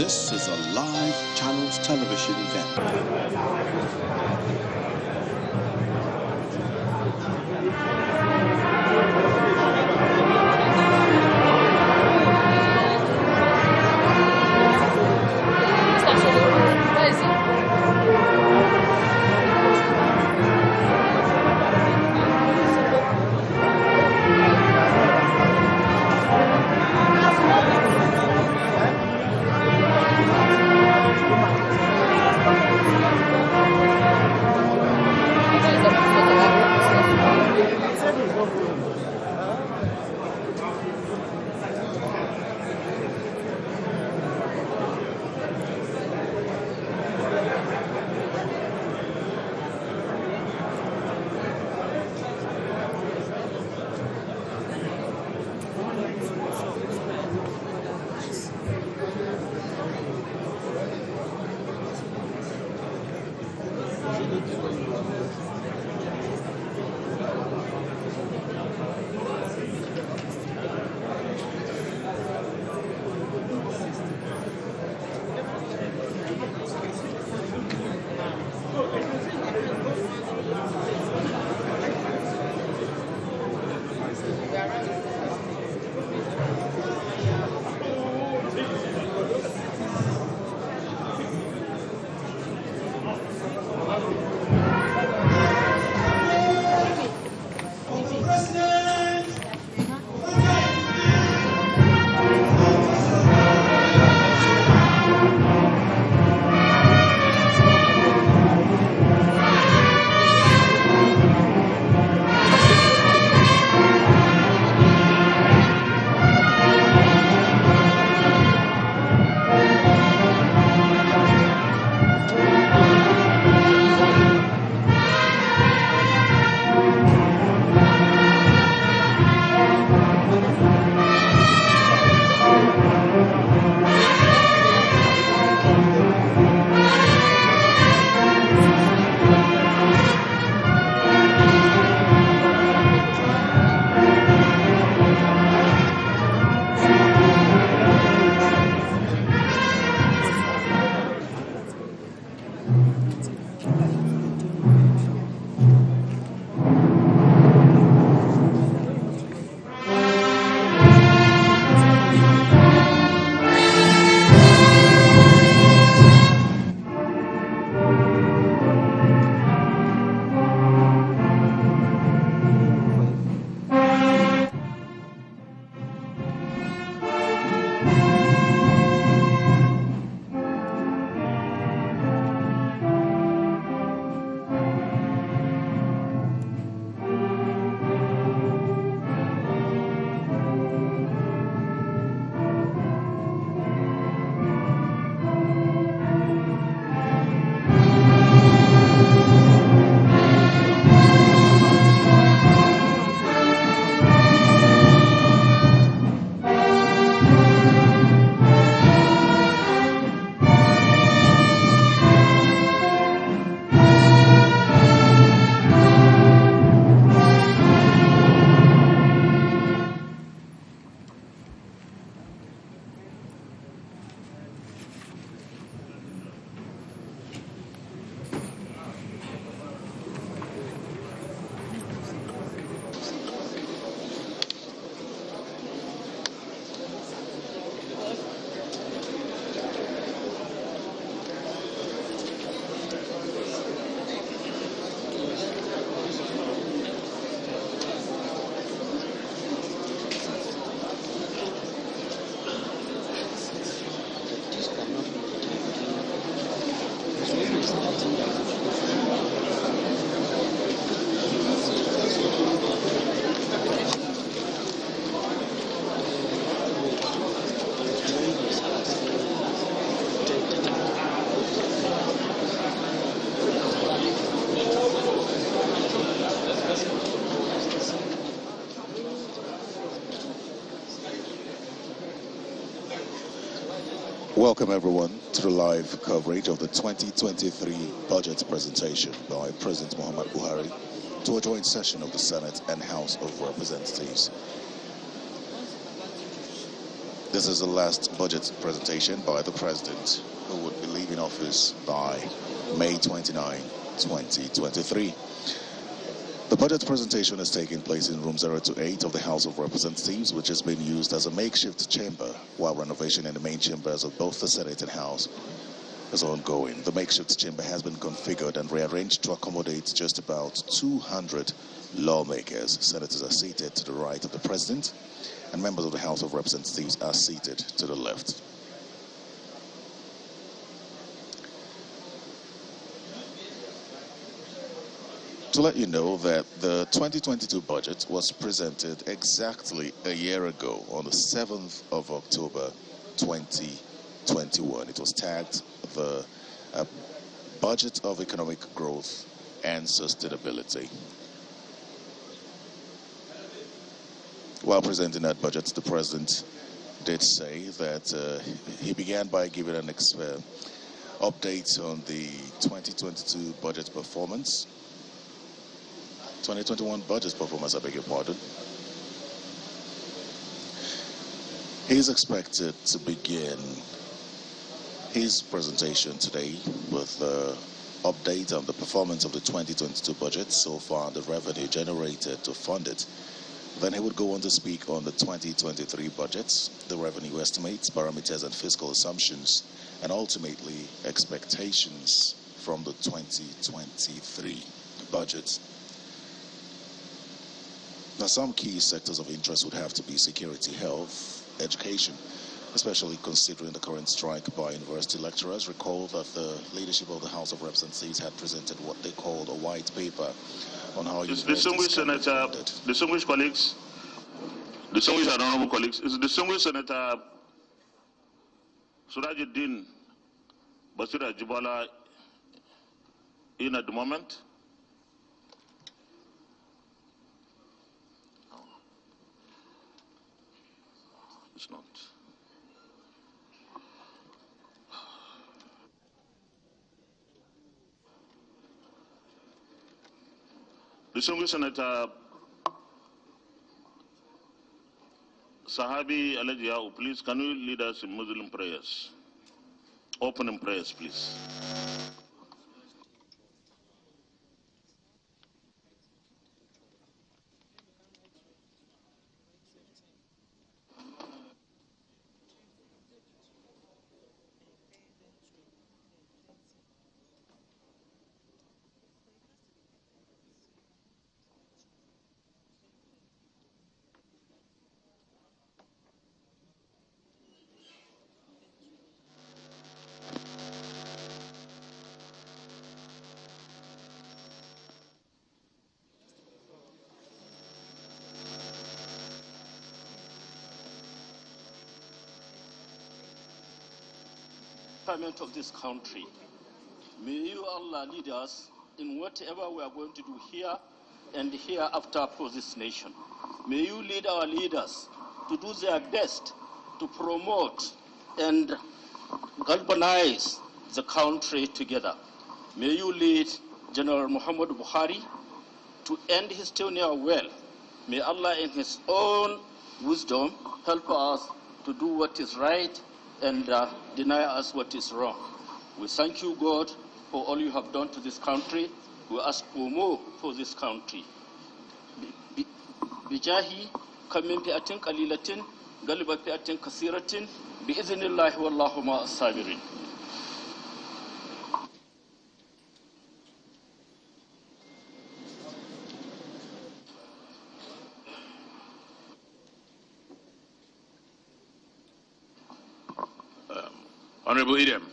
This is a live Channels television event. Welcome everyone to the live coverage of the 2023 budget presentation by President Muhammadu Buhari to a joint session of the Senate and House of Representatives. This is the last budget presentation by the President, who would be leaving office by May 29, 2023. The budget presentation is taking place in room 028 of the House of Representatives, which has been used as a makeshift chamber while renovation in the main chambers of both the Senate and House is ongoing. The makeshift chamber has been configured and rearranged to accommodate just about 200 lawmakers. Senators are seated to the right of the President, and members of the House of Representatives are seated to the left. To let you know that the 2022 budget was presented exactly a year ago on the 7th of October 2021. It was tagged the Budget of Economic Growth and Sustainability. While presenting that budget, the President did say that he began by giving an update on the 2022 budget performance. 2021 budget performance, I beg your pardon. He's expected to begin his presentation today with the update on the performance of the 2022 budget so far, the revenue generated to fund it. Then he would go on to speak on the 2023 budgets, the revenue estimates, parameters and fiscal assumptions, and ultimately expectations from the 2023 budget. Now, some key sectors of interest would have to be security, health, education, especially considering the current strike by university lecturers. Recall that the leadership of the House of Representatives had presented what they called a white paper on how distinguished Senator, distinguished colleagues, distinguished and honorable colleagues, is distinguished Senator Surajuddin Basira Jubala in at the moment? No. It's not. Distinguished Senator Sahabi Alajia, please, can you lead us in Muslim prayers? Opening prayers, please. Of this country. May you, Allah, lead us in whatever we are going to do here and hereafter for this nation. May you lead our leaders to do their best to promote and galvanize the country together. May you lead General Muhammadu Buhari to end his tenure well. May Allah in his own wisdom help us to do what is right and deny us what is wrong. We thank you, God, for all you have done to this country. We ask for more for this country. Bijahi kamin fi'atin qalilatin galiba fi'atin kasiratin bi'iznillahi wallahu ma'as sabirin. Honorable Idem.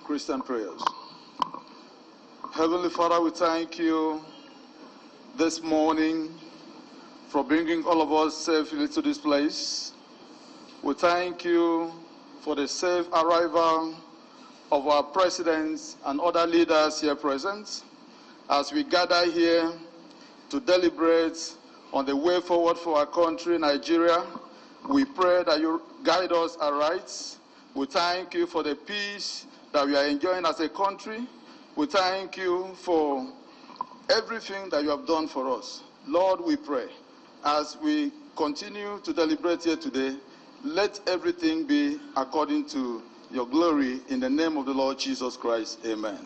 Christian prayers. Heavenly Father, we thank you this morning for bringing all of us safely to this place. We thank you for the safe arrival of our presidents and other leaders here present as we gather here to deliberate on the way forward for our country, Nigeria, We pray that you guide us aright. We thank you for the peace that we are enjoying as a country. We thank you for everything that you have done for us. Lord, we pray, as we continue to deliberate here today, let everything be according to your glory, in the name of the Lord Jesus Christ. Amen.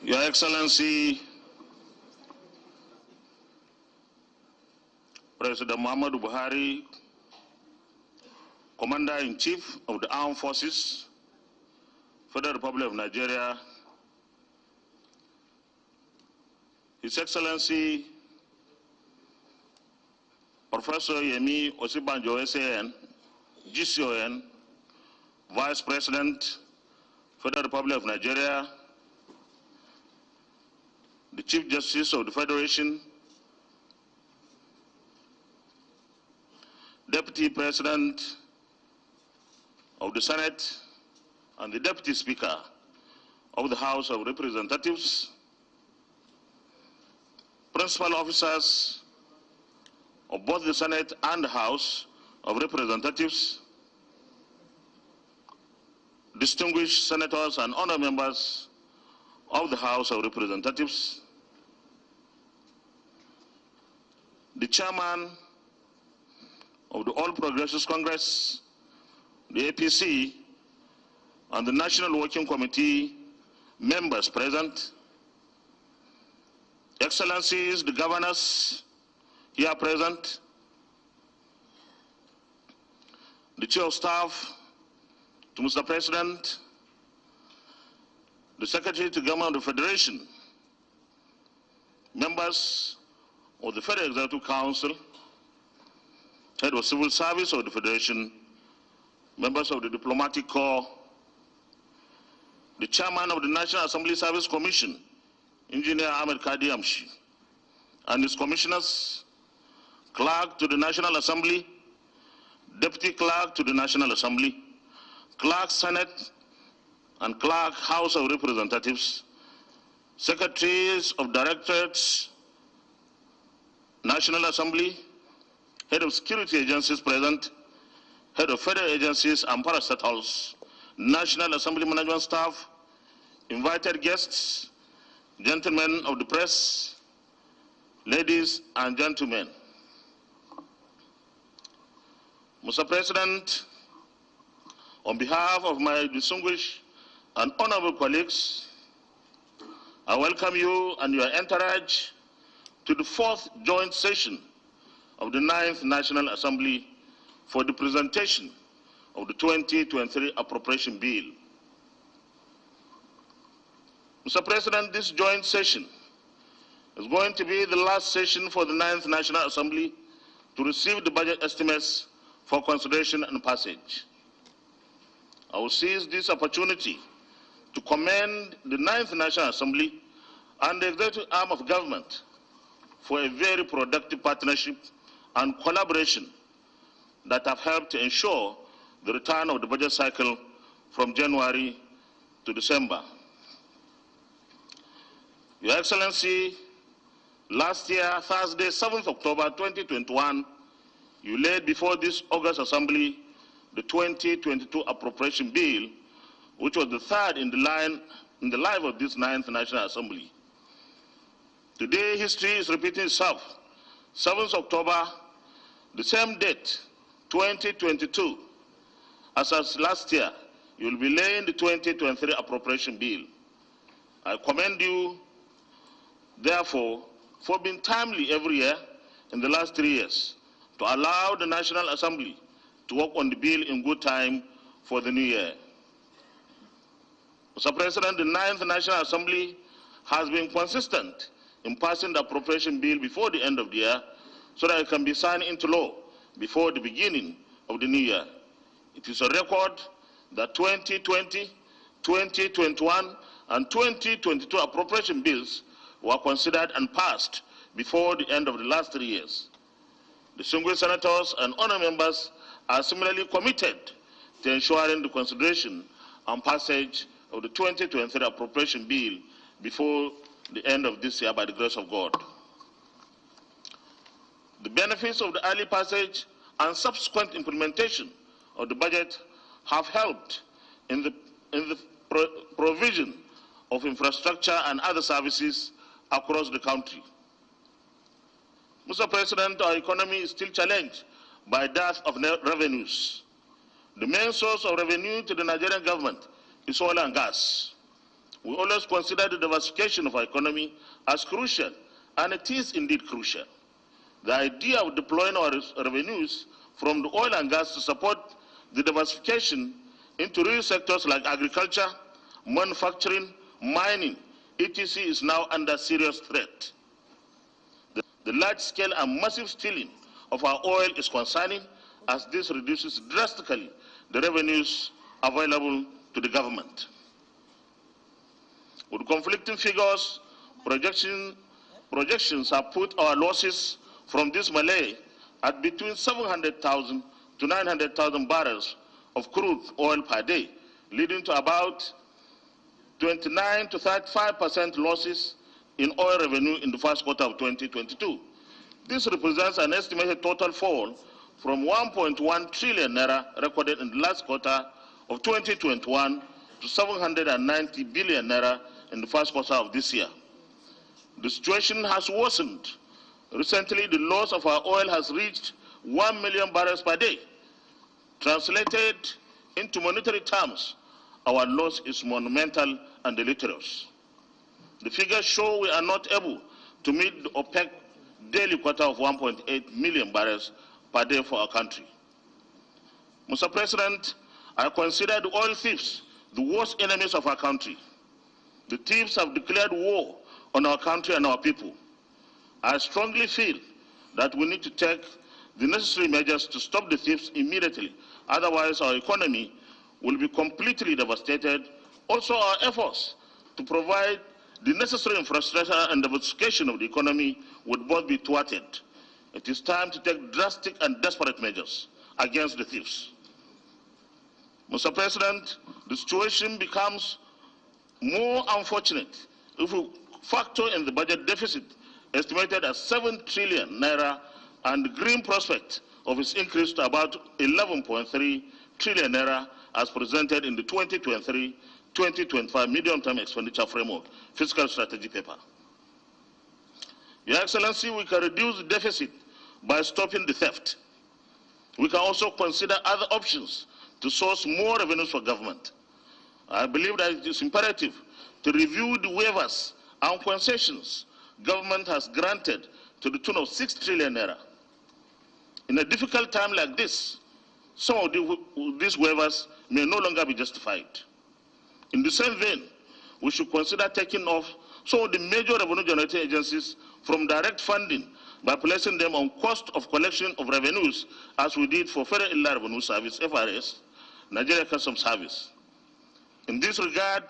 Your Excellency, President Muhammadu Buhari, Commander-in-Chief of the Armed Forces, Federal Republic of Nigeria, His Excellency, Professor Yemi Osibanjo SAN, GCON, Vice President, Federal Republic of Nigeria, the Chief Justice of the Federation, Deputy President of the Senate, and the Deputy Speaker of the House of Representatives, principal officers of both the Senate and the House of Representatives, distinguished senators and honor members of the House of Representatives, the chairman of the All Progressives Congress, the APC, and the National Working Committee members present, Excellencies, the governors here present, the Chief of Staff to Mr. President, the Secretary to Government of the Federation, members of the Federal Executive Council, Head of Civil Service of the Federation, members of the Diplomatic Corps, the Chairman of the National Assembly Service Commission, Engineer Ahmed Kadi Amshi, and his commissioners, Clerk to the National Assembly, Deputy Clerk to the National Assembly, Clerk Senate, and Clerk House of Representatives, Secretaries of Directorates, National Assembly, Head of Security Agencies present, Head of Federal Agencies and Parastatals, National Assembly Management Staff, invited guests, gentlemen of the press, ladies and gentlemen. Mr. President, on behalf of my distinguished and honorable colleagues, I welcome you and your entourage to the 4th joint session of the 9th National Assembly for the presentation of the 2023 Appropriation Bill. Mr. President, this joint session is going to be the last session for the 9th National Assembly to receive the budget estimates for consideration and passage. I will seize this opportunity to commend the 9th National Assembly and the executive arm of government for a very productive partnership and collaboration that have helped to ensure the return of the budget cycle from January to December. Your Excellency, last year, Thursday, 7th October 2021, you laid before this August Assembly the 2022 Appropriation Bill, which was the third in the life of this 9th National Assembly. Today, history is repeating itself. 7th October, the same date, 2022, as last year, you will be laying the 2023 appropriation bill. I commend you, therefore, for being timely every year in the last 3 years to allow the National Assembly to work on the bill in good time for the new year. Mr. President, the 9th National Assembly has been consistent in passing the appropriation bill before the end of the year so that it can be signed into law before the beginning of the new year. It is a record that 2020, 2021, and 2022 appropriation bills were considered and passed before the end of the last 3 years. Distinguished senators and honor members are similarly committed to ensuring the consideration and passage of the 2023 appropriation bill before the end of this year by the grace of God. The benefits of the early passage and subsequent implementation of the budget have helped in the provision of infrastructure and other services across the country. Mr. President, our economy is still challenged by dearth of revenues. The main source of revenue to the Nigerian government is oil and gas. We always consider the diversification of our economy as crucial, and it is indeed crucial. The idea of deploying our revenues from the oil and gas to support the diversification into real sectors like agriculture, manufacturing, mining, etc. is now under serious threat. The large-scale and massive stealing of our oil is concerning, as this reduces drastically the revenues available to the government. With conflicting figures, projections have put our losses from this melee at between 700,000 to 900,000 barrels of crude oil per day, leading to about 29 to 35% losses in oil revenue in the first quarter of 2022. This represents an estimated total fall from 1.1 trillion naira recorded in the last quarter of 2021 to 790 billion naira in the first quarter of this year. The situation has worsened. Recently, the loss of our oil has reached 1 million barrels per day. Translated into monetary terms, our loss is monumental and deleterious. The figures show we are not able to meet the OPEC daily quota of 1.8 million barrels per day for our country. Mr. President, I consider the oil thieves the worst enemies of our country. The thieves have declared war on our country and our people. I strongly feel that we need to take the necessary measures to stop the thieves immediately. Otherwise, our economy will be completely devastated. Also, our efforts to provide the necessary infrastructure and diversification of the economy would both be thwarted. It is time to take drastic and desperate measures against the thieves. Mr. President, the situation becomes more unfortunate if we factor in the budget deficit estimated at 7 trillion naira and the green prospect of its increase to about 11.3 trillion naira as presented in the 2023-2025 medium-term expenditure framework fiscal strategy paper. Your Excellency, we can reduce the deficit by stopping the theft. We can also consider other options to source more revenues for government. I believe that it is imperative to review the waivers and concessions government has granted to the tune of 6 trillion naira. In a difficult time like this, some of these waivers may no longer be justified. In the same vein, we should consider taking off some of the major revenue-generating agencies from direct funding by placing them on cost of collection of revenues, as we did for Federal Inland Revenue Service, FRS, Nigeria Customs Service. In this regard,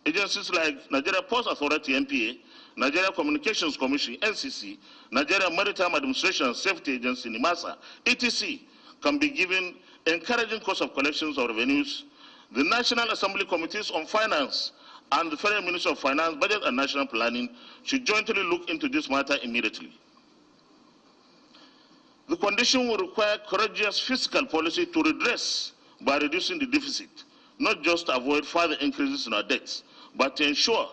agencies like Nigeria Post Authority, NPA, Nigeria Communications Commission, NCC, Nigeria Maritime Administration and Safety Agency, NIMASA, etc., can be given encouraging cost of collections of revenues. The National Assembly Committees on Finance and the Federal Ministry of Finance, Budget and National Planning should jointly look into this matter immediately. The condition will require courageous fiscal policy to redress by reducing the deficit, not just to avoid further increases in our debts, but to ensure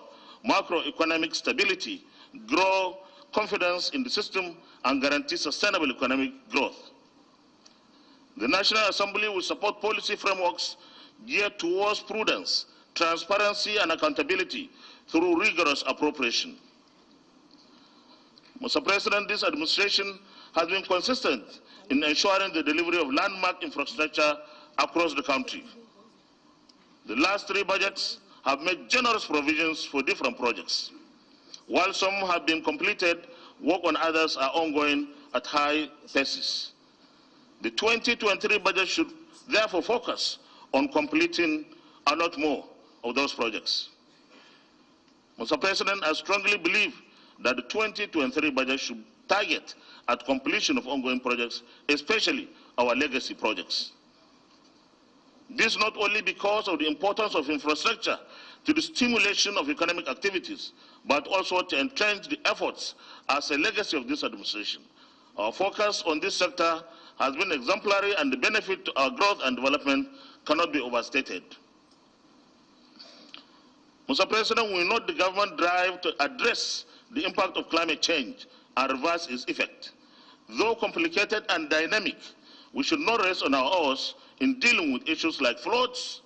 macroeconomic stability, grow confidence in the system, and guarantee sustainable economic growth. The National Assembly will support policy frameworks geared towards prudence, transparency, and accountability through rigorous appropriation. Mr. President, this administration has been consistent in ensuring the delivery of landmark infrastructure across the country. The last 3 budgets have made generous provisions for different projects. While some have been completed, work on others are ongoing at high paces. The 2023 budget should therefore focus on completing a lot more of those projects. Mr. President, I strongly believe that the 2023 budget should target at completion of ongoing projects, especially our legacy projects. This not only because of the importance of infrastructure to the stimulation of economic activities, but also to entrench the efforts as a legacy of this administration. Our focus on this sector has been exemplary, and the benefit to our growth and development cannot be overstated. Mr. President, we note the government drive to address the impact of climate change and reverse its effect. Though complicated and dynamic, we should not rest on our oars in dealing with issues like floods,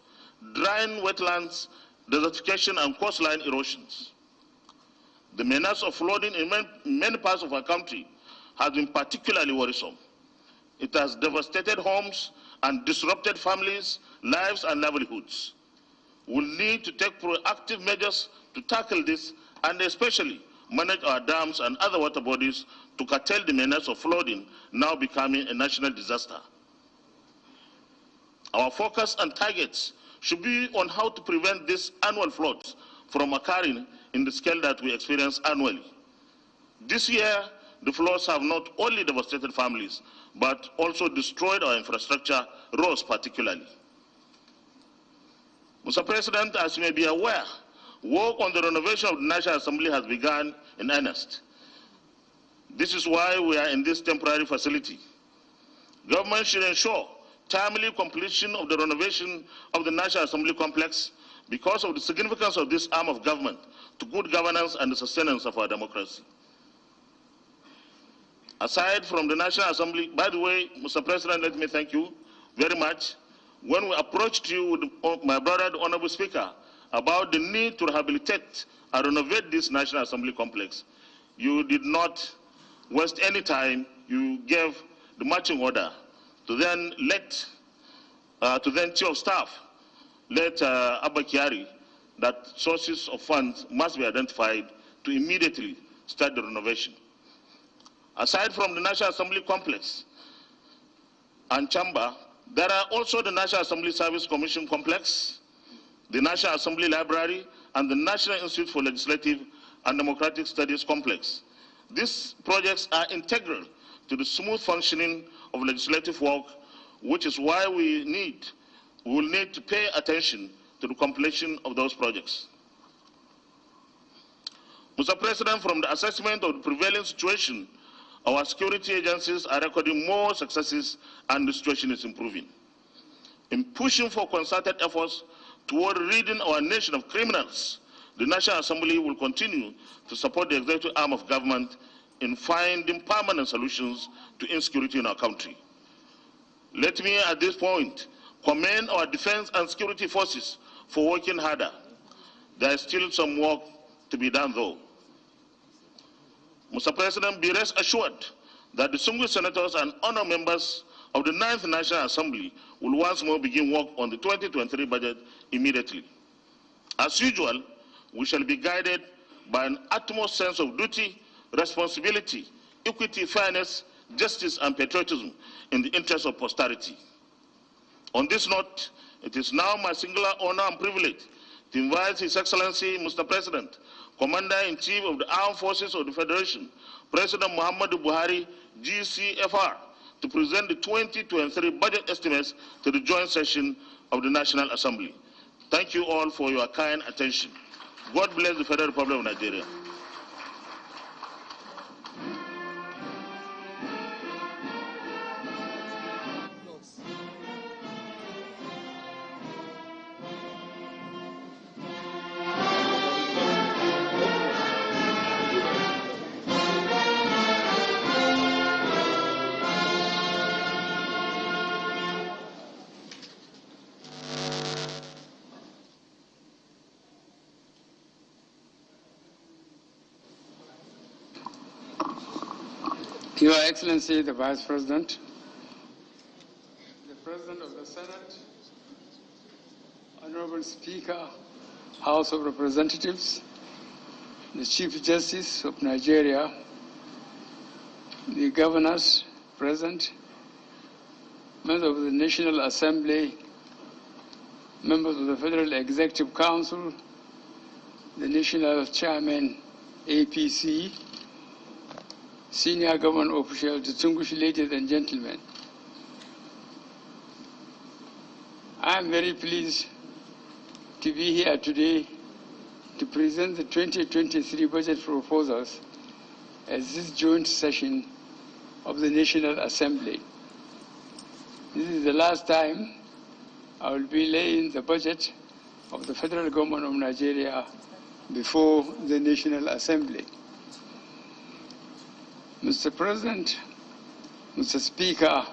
drying wetlands, desertification, and coastline erosions. The menace of flooding in many parts of our country has been particularly worrisome. It has devastated homes and disrupted families, lives, and livelihoods. We'll need to take proactive measures to tackle this, and especially manage our dams and other water bodies to curtail the menace of flooding now becoming a national disaster. Our focus and targets should be on how to prevent these annual floods from occurring in the scale that we experience annually. This year, the floods have not only devastated families, but also destroyed our infrastructure, roads particularly. Mr. President, as you may be aware, work on the renovation of the National Assembly has begun in earnest. This is why we are in this temporary facility. Government should ensure timely completion of the renovation of the National Assembly complex because of the significance of this arm of government to good governance and the sustenance of our democracy. Aside from the National Assembly, by the way, Mr. President, let me thank you very much. When we approached you with my brother, the Honorable Speaker, about the need to rehabilitate and renovate this National Assembly complex, you did not waste any time. You gave the marching order to then Chief of Staff, let Abba Kyari, that sources of funds must be identified to immediately start the renovation. Aside from the National Assembly complex and chamber, there are also the National Assembly Service Commission complex, the National Assembly Library, and the National Institute for Legislative and Democratic Studies complex. These projects are integral to the smooth functioning of legislative work, which is why we will need to pay attention to the completion of those projects. Mr. President, from the assessment of the prevailing situation, our security agencies are recording more successes and the situation is improving. In pushing for concerted efforts toward ridding our nation of criminals, the National Assembly will continue to support the executive arm of government in finding permanent solutions to insecurity in our country. Let me at this point commend our defense and security forces for working harder. There is still some work to be done though. Mr. President, be rest assured that the distinguished senators and honor members of the 9th National Assembly will once more begin work on the 2023 budget immediately. As usual, we shall be guided by an utmost sense of duty, responsibility, equity, fairness, justice, and patriotism in the interest of posterity. On this note, it is now my singular honor and privilege to invite His Excellency, Mr. President, Commander-in-Chief of the Armed Forces of the Federation, President Muhammadu Buhari, GCFR, to present the 2023 budget estimates to the joint session of the National Assembly. Thank you all for your kind attention. God bless the Federal Republic of Nigeria. Your Excellency, the Vice President, the President of the Senate, Honorable Speaker, House of Representatives, the Chief Justice of Nigeria, the governors present, members of the National Assembly, members of the Federal Executive Council, the National Chairman, APC, senior government officials, distinguished ladies and gentlemen. I am very pleased to be here today to present the 2023 budget proposals at this joint session of the National Assembly. This is the last time I will be laying the budget of the federal government of Nigeria before the National Assembly. Mr. President, Mr. Speaker,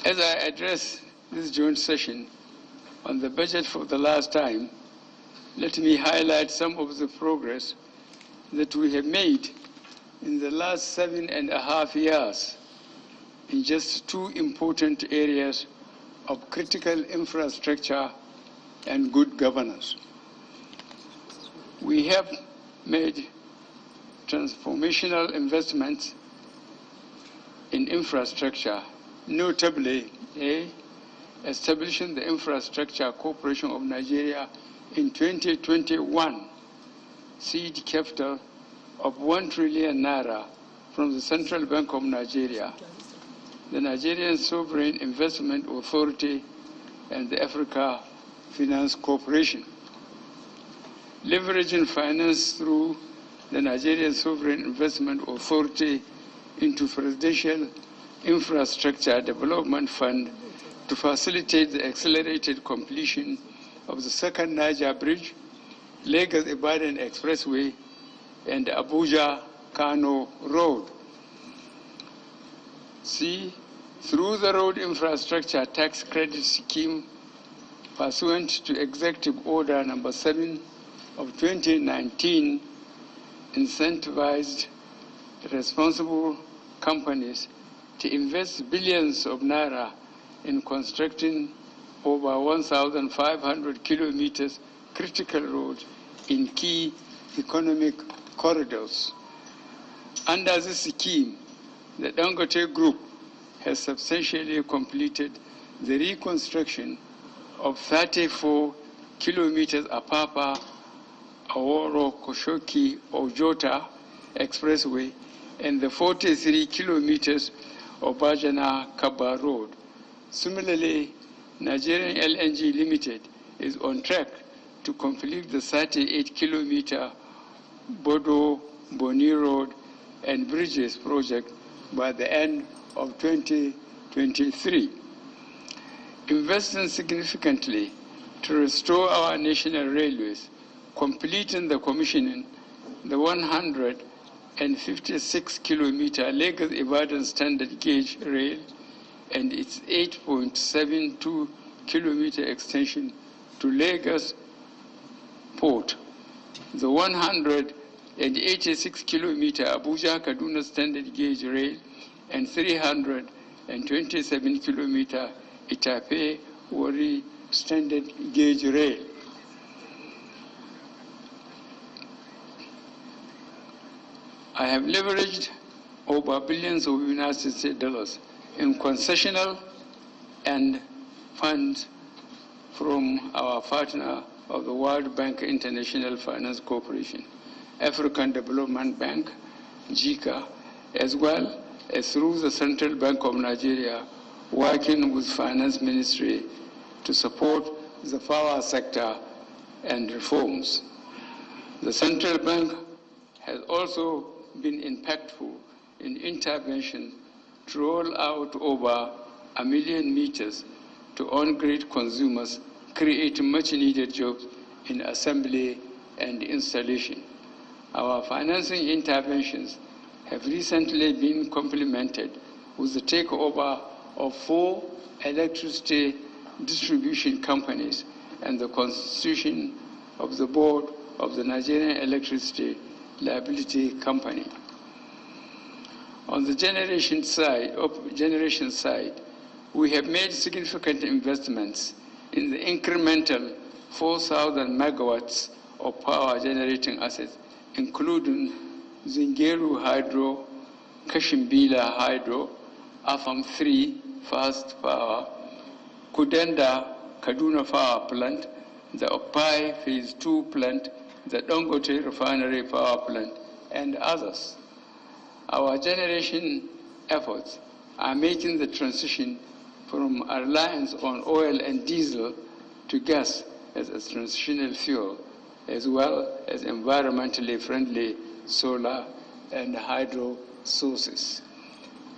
as I address this joint session on the budget for the last time, let me highlight some of the progress that we have made in the last 7.5 years in just two important areas of critical infrastructure and good governance. We have made transformational investments in infrastructure, notably establishing the Infrastructure Corporation of Nigeria in 2021, seed capital of 1 trillion naira from the Central Bank of Nigeria, the Nigerian Sovereign Investment Authority, and the Africa Finance Corporation. Leveraging finance through the Nigerian Sovereign Investment Authority into Presidential Infrastructure Development Fund to facilitate the accelerated completion of the second Niger Bridge, Lagos-Ibadan Expressway, and Abuja-Kano Road. C, through the Road Infrastructure Tax Credit Scheme pursuant to Executive Order Number 7 of 2019, incentivized responsible companies to invest billions of naira in constructing over 1,500 kilometers critical roads in key economic corridors. Under this scheme, the Dangote Group has substantially completed the reconstruction of 34 kilometers Apapa, Aworo, Koshoki, Ojota Expressway and the 43 kilometers of Bajana Kaba Road. Similarly, Nigerian LNG Limited is on track to complete the 38-kilometer Bodo Boni Road and Bridges project by the end of 2023. Investing significantly to restore our national railways, completing the commissioning the 156-kilometer Lagos-Ibadan standard gauge rail and its 8.72-kilometer extension to Lagos Port, the 186-kilometer Abuja-Kaduna standard gauge rail, and 327-kilometer Itape-Wari standard gauge rail. I have leveraged over billions of United States dollars in concessional and funds from our partner of the World Bank International Finance Corporation, African Development Bank, JICA, as well as through the Central Bank of Nigeria, working with Finance Ministry to support the power sector and reforms. The Central Bank has also been impactful in intervention to roll out over 1 million meters to on-grid consumers, creating much-needed jobs in assembly and installation. Our financing interventions have recently been complemented with the takeover of 4 electricity distribution companies and the constitution of the board of the Nigerian Electricity Liability Company. On the generation side, we have made significant investments in the incremental 4,000 megawatts of power generating assets, including Zingeru Hydro, Kashimbila Hydro, Afam 3 Fast Power, Kudenda Kaduna Power Plant, the Opai Phase 2 plant, the Dangote Refinery Power Plant, and others. Our generation efforts are making the transition from a reliance on oil and diesel to gas as a transitional fuel, as well as environmentally friendly solar and hydro sources.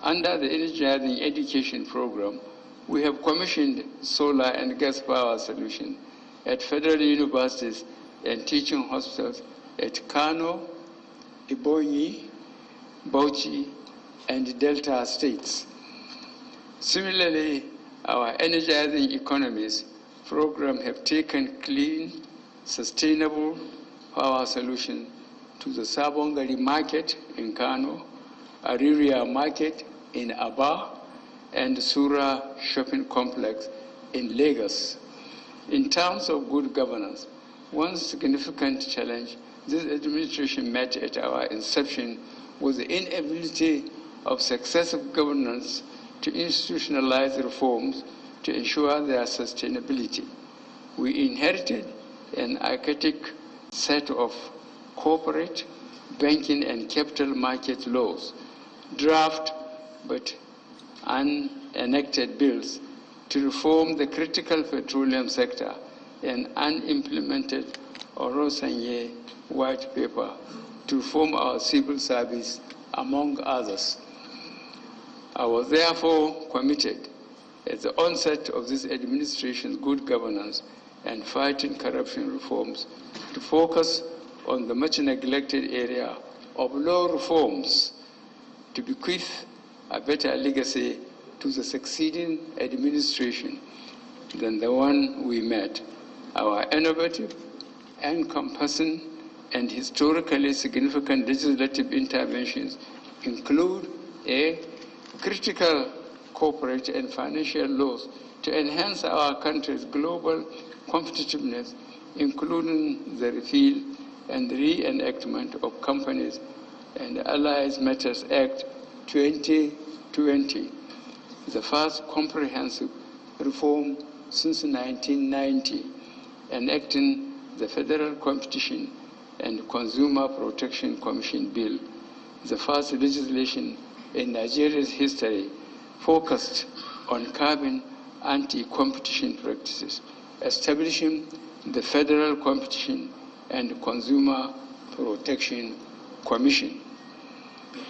Under the Energizing Education Program, we have commissioned solar and gas power solutions at federal universities and teaching hospitals at Kano, Ebonyi, Bauchi, and Delta states. Similarly, our Energizing Economies program have taken clean, sustainable power solutions to the Sabongari market in Kano, Ariria market in Aba, and Sura shopping complex in Lagos. In terms of good governance, one significant challenge this administration met at our inception was the inability of successive governance to institutionalize reforms to ensure their sustainability. We inherited an archaic set of corporate, banking, and capital market laws, draft but unenacted bills to reform the critical petroleum sector, and unimplemented Orosanye white paper to reform our civil service, among others. I was therefore committed at the onset of this administration's good governance and fighting corruption reforms to focus on the much neglected area of law reforms to bequeath a better legacy to the succeeding administration than the one we met. Our innovative, encompassing, and historically significant legislative interventions include a critical corporate and financial laws to enhance our country's global competitiveness, including the repeal and reenactment of Companies and Allies Matters Act 2020, the first comprehensive reform since 1990, enacting the Federal Competition and Consumer Protection Commission Bill, the first legislation in Nigeria's history focused on curbing anti-competition practices, establishing the Federal Competition and Consumer Protection Commission,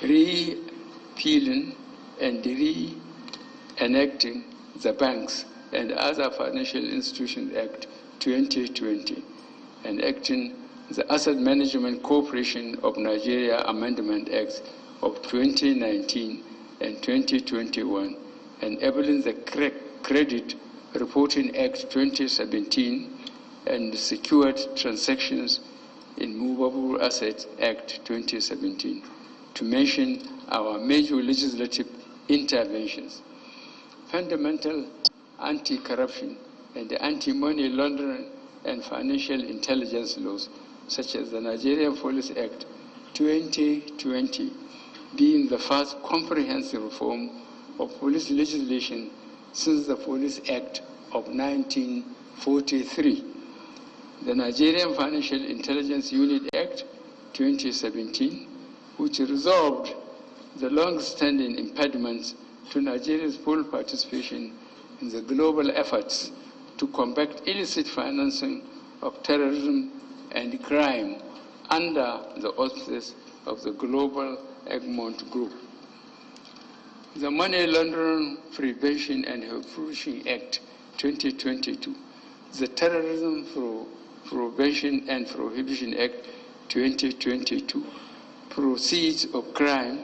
repealing and re-enacting the Banks and Other Financial Institutions Act 2020, enacting the Asset Management Corporation of Nigeria Amendment Acts of 2019 and 2021, enabling the Credit Reporting Act 2017 and the Secured Transactions in Movable Assets Act 2017, to mention our major legislative interventions. Fundamental anti-corruption and anti-money laundering and financial intelligence laws, such as the Nigerian Police Act 2020, being the first comprehensive reform of police legislation since the Police Act of 1943. The Nigerian Financial Intelligence Unit Act 2017, which resolved the long-standing impediments to Nigeria's full participation in the global efforts to combat illicit financing of terrorism and crime under the auspices of the Global Egmont Group. The Money Laundering Prevention and Repression Act 2022, the Terrorism Prevention and Prohibition Act 2022, Proceeds of Crime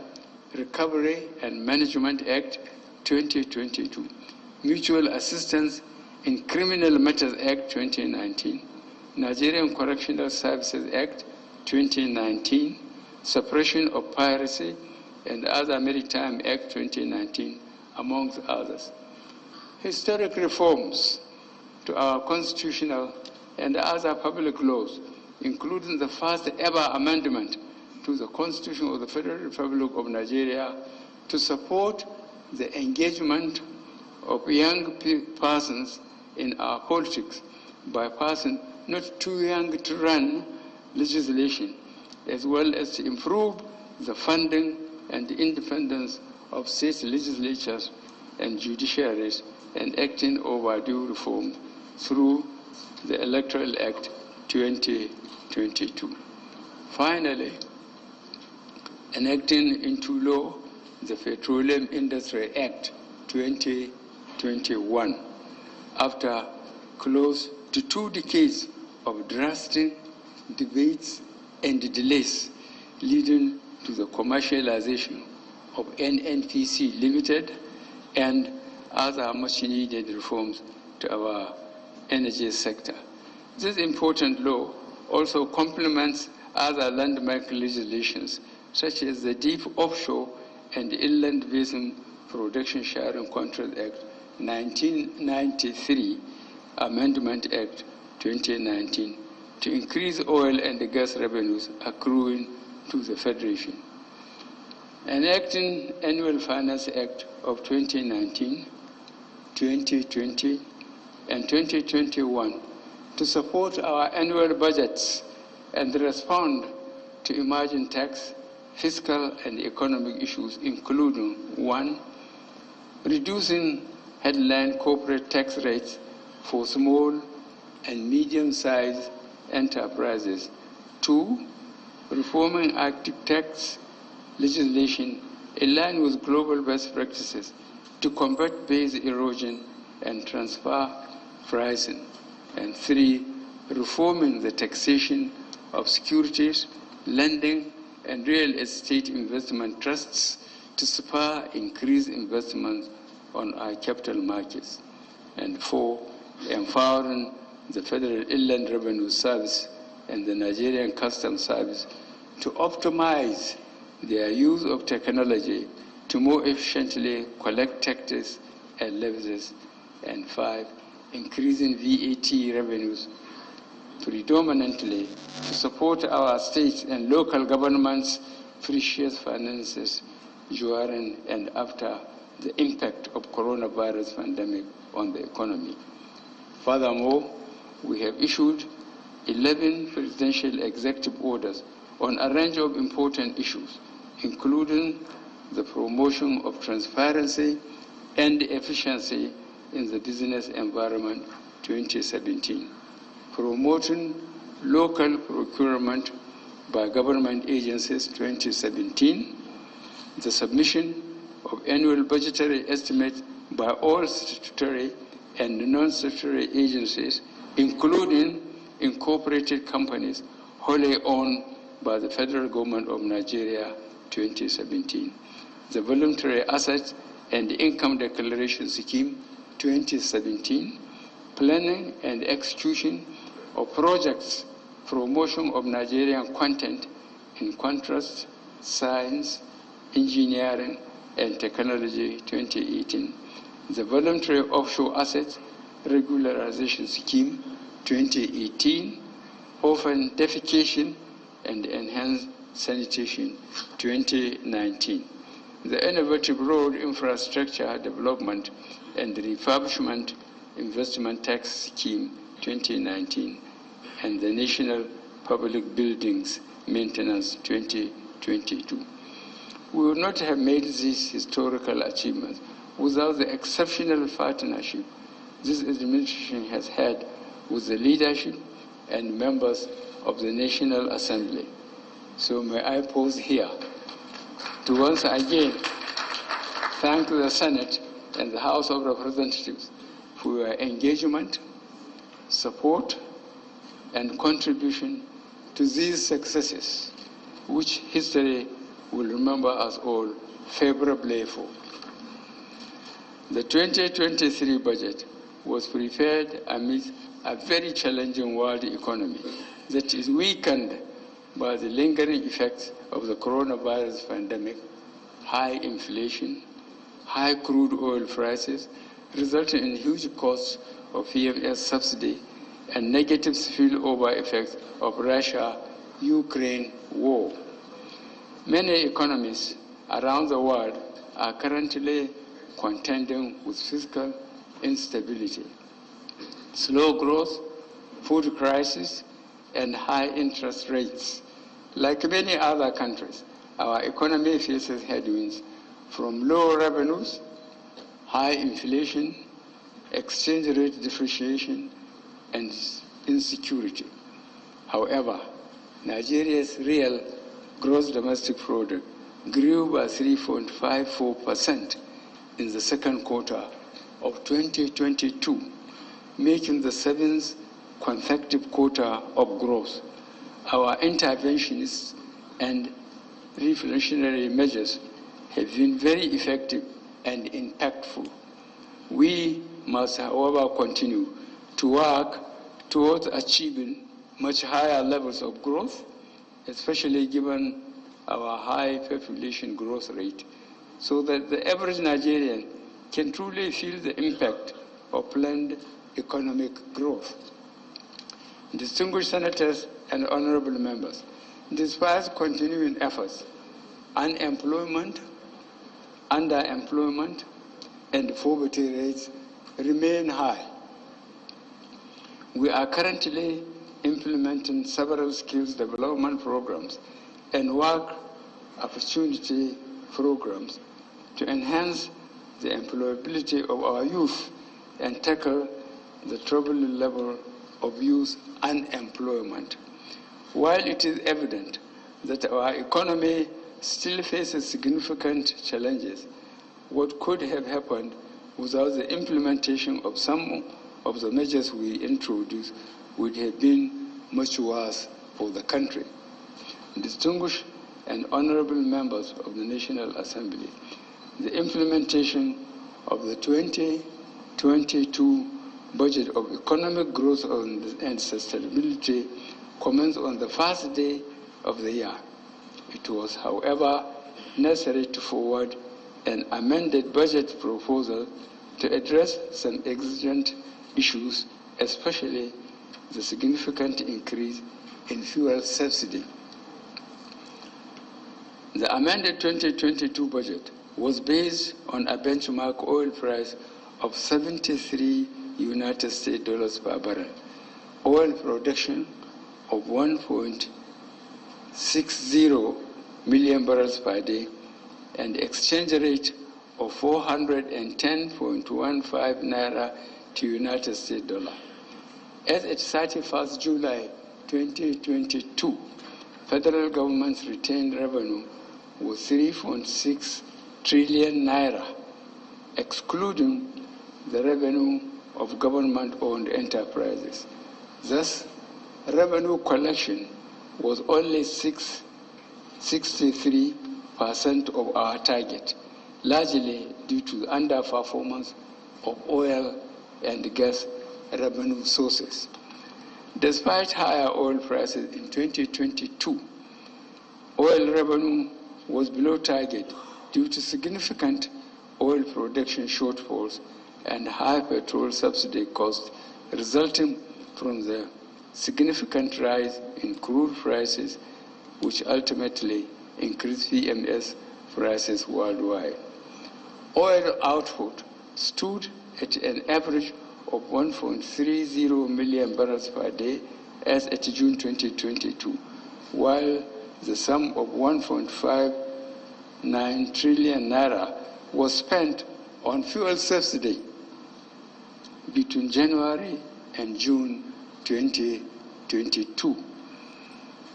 Recovery and Management Act 2022, Mutual Assistance in Criminal Matters Act 2019, Nigerian Correctional Services Act 2019, Suppression of Piracy and other Maritime Act 2019, amongst others. Historic reforms to our constitutional and other public laws, including the first ever amendment to the Constitution of the Federal Republic of Nigeria to support the engagement of young persons in our politics by passing not too young to run legislation, as well as to improve the funding and the independence of state legislatures and judiciaries, and acting overdue reform through the Electoral Act 2022. Finally, enacting into law the Petroleum Industry Act 2021 after close to 2 decades of drastic debates and delays leading to the commercialization of NNPC Limited and other much-needed reforms to our energy sector. This important law also complements other landmark legislations, such as the Deep Offshore and Inland Basin Production Sharing Contract Act 1993, Amendment Act 2019, to increase oil and gas revenues accruing to the Federation. Enacting Annual Finance Act of 2019, 2020, and 2021 to support our annual budgets and respond to emerging tax, fiscal, and economic issues, including 1, reducing headline corporate tax rates for small and medium-sized enterprises. 2, reforming active tax legislation in line with global best practices to combat base erosion and transfer pricing. And 3, reforming the taxation of securities, lending, and real estate investment trusts to spur increased investment on our capital markets. And 4, empowering the Federal Inland Revenue Service and the Nigerian Customs Service to optimize their use of technology to more efficiently collect taxes and levies. And 5, increasing VAT revenues predominantly to support our state and local governments' precious finances during and after the impact of coronavirus pandemic on the economy. Furthermore, we have issued 11 presidential executive orders on a range of important issues, including the promotion of transparency and efficiency in the business environment 2017, promoting local procurement by government agencies 2017, the submission of annual budgetary estimates by all statutory and non-statutory agencies, including incorporated companies wholly owned by the Federal Government of Nigeria 2017, the Voluntary Assets and Income Declaration Scheme 2017, planning and execution of projects, promotion of Nigerian content in contrast, science, engineering, and technology 2018, the Voluntary Offshore Assets Regularization Scheme 2018, Orphan Defecation and Enhanced Sanitation 2019, the Innovative Road Infrastructure Development and Refurbishment Investment Tax Scheme 2019, and the National Public Buildings Maintenance 2022. We would not have made these historical achievements without the exceptional partnership this administration has had with the leadership and members of the National Assembly. So may I pause here to once again thank the Senate and the House of Representatives for your engagement, support, and contribution to these successes, which history will remember us all favorably for. The 2023 budget was prepared amid a very challenging world economy that is weakened by the lingering effects of the coronavirus pandemic high inflation, high crude oil prices, resulting in huge costs of PMS subsidy and negative spillover effects of Russia-Ukraine war. Many economies around the world are currently contending with fiscal instability, slow growth, food crisis, and high interest rates. Like many other countries, our economy faces headwinds from low revenues, high inflation, exchange rate depreciation, and insecurity. However, Nigeria's real gross domestic product grew by 3.54% in the second quarter of 2022, making the seventh consecutive quarter of growth. Our interventions and reflationary measures have been very effective and impactful. We must, however, continue to work towards achieving much higher levels of growth, especially given our high population growth rate, so that the average Nigerian can truly feel the impact of planned economic growth. Distinguished senators and honorable members, despite continuing efforts, unemployment, underemployment, and poverty rates remain high. We are currently implementing several skills development programs and work opportunity programs to enhance the employability of our youth and tackle the troubling level of youth unemployment. While it is evident that our economy still faces significant challenges, what could have happened without the implementation of some of the measures we introduced would have been much worse for the country. Distinguished and honorable members of the National Assembly, the implementation of the 2022 budget of economic growth and sustainability commenced on the first day of the year. It was, however, necessary to forward an amended budget proposal to address some exigent issues, especially the significant increase in fuel subsidy. The amended 2022 budget was based on a benchmark oil price of 73 United States dollars per barrel, oil production of 1.60 million barrels per day, and exchange rate of 410.15 naira to United States dollar. As at 31st July 2022, federal government's retained revenue was 3.6 trillion naira, excluding the revenue of government-owned enterprises. Thus, revenue collection was only 63% of our target, largely due to the underperformance of oil and gas revenue sources. Despite higher oil prices in 2022, oil revenue was below target due to significant oil production shortfalls and high petrol subsidy costs resulting from the significant rise in crude prices, which ultimately increased PMS prices worldwide. Oil output stood at an average of 1.30 million barrels per day as at June 2022, while the sum of 1.59 trillion naira was spent on fuel subsidy between January and June 2022.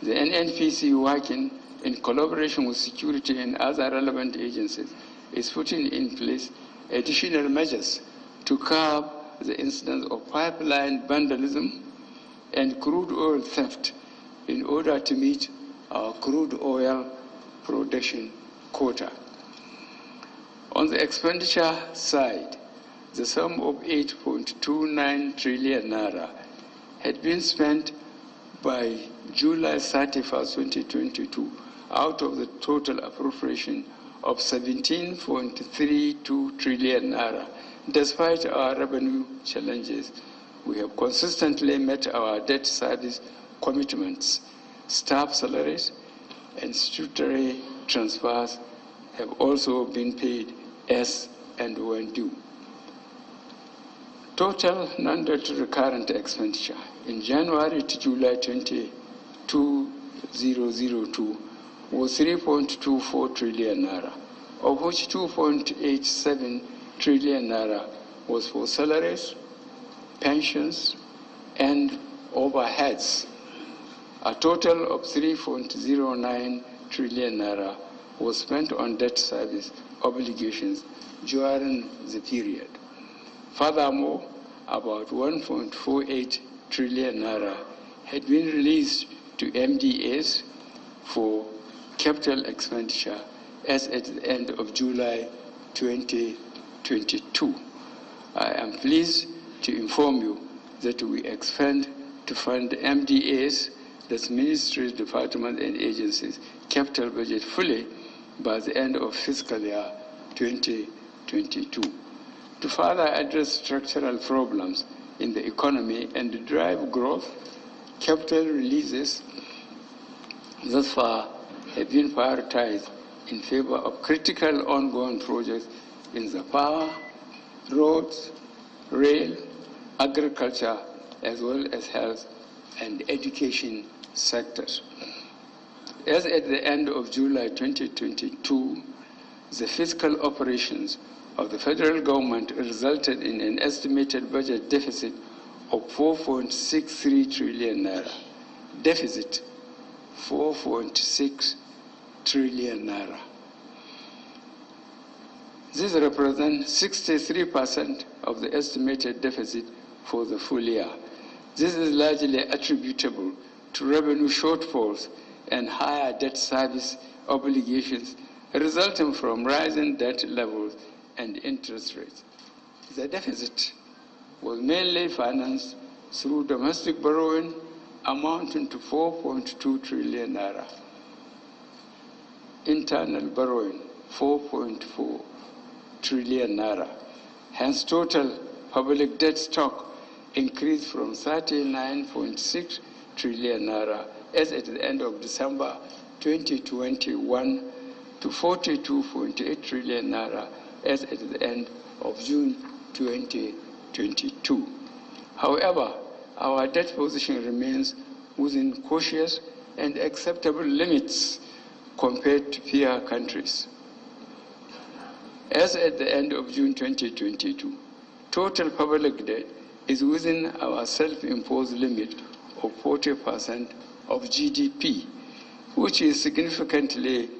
The NNPC, working in collaboration with security and other relevant agencies, is putting in place additional measures to curb the incidence of pipeline vandalism and crude oil theft in order to meet our crude oil production quota. On the expenditure side, the sum of 8.29 trillion naira had been spent by July 31st, 2022, out of the total appropriation of 17.32 trillion naira. Despite our revenue challenges, we have consistently met our debt service commitments. Staff salaries and statutory transfers have also been paid as and when due. Total non-debt recurrent expenditure in January to July 2002 was 3.24 trillion naira, of which 2.87 trillion naira was for salaries, pensions, and overheads. A total of 3.09 trillion naira was spent on debt service obligations during the period. Furthermore, about 1.48 trillion naira had been released to MDAs for capital expenditure as at the end of July 2022. I am pleased to inform you that we expect to fund MDAs, that's ministries, departments, and agencies, capital budget fully by the end of fiscal year 2022. To further address structural problems in the economy and drive growth, capital releases thus far have been prioritized in favor of critical ongoing projects in the power, roads, rail, agriculture, as well as health and education sectors. As at the end of July 2022, the fiscal operations of the federal government resulted in an estimated budget deficit of 4.63 trillion naira. Deficit, 4.6 trillion naira. This represents 63% of the estimated deficit for the full year. This is largely attributable to revenue shortfalls and higher debt service obligations resulting from rising debt levels and interest rates. The deficit was mainly financed through domestic borrowing amounting to 4.2 trillion naira. Internal borrowing, 4.4 trillion naira. Hence, total public debt stock increased from 39.6 trillion naira as at the end of December 2021 to 42.8 trillion naira as at the end of June 2022. However, our debt position remains within cautious and acceptable limits compared to peer countries. As at the end of June 2022, total public debt is within our self-imposed limit of 40% of GDP, which is significantly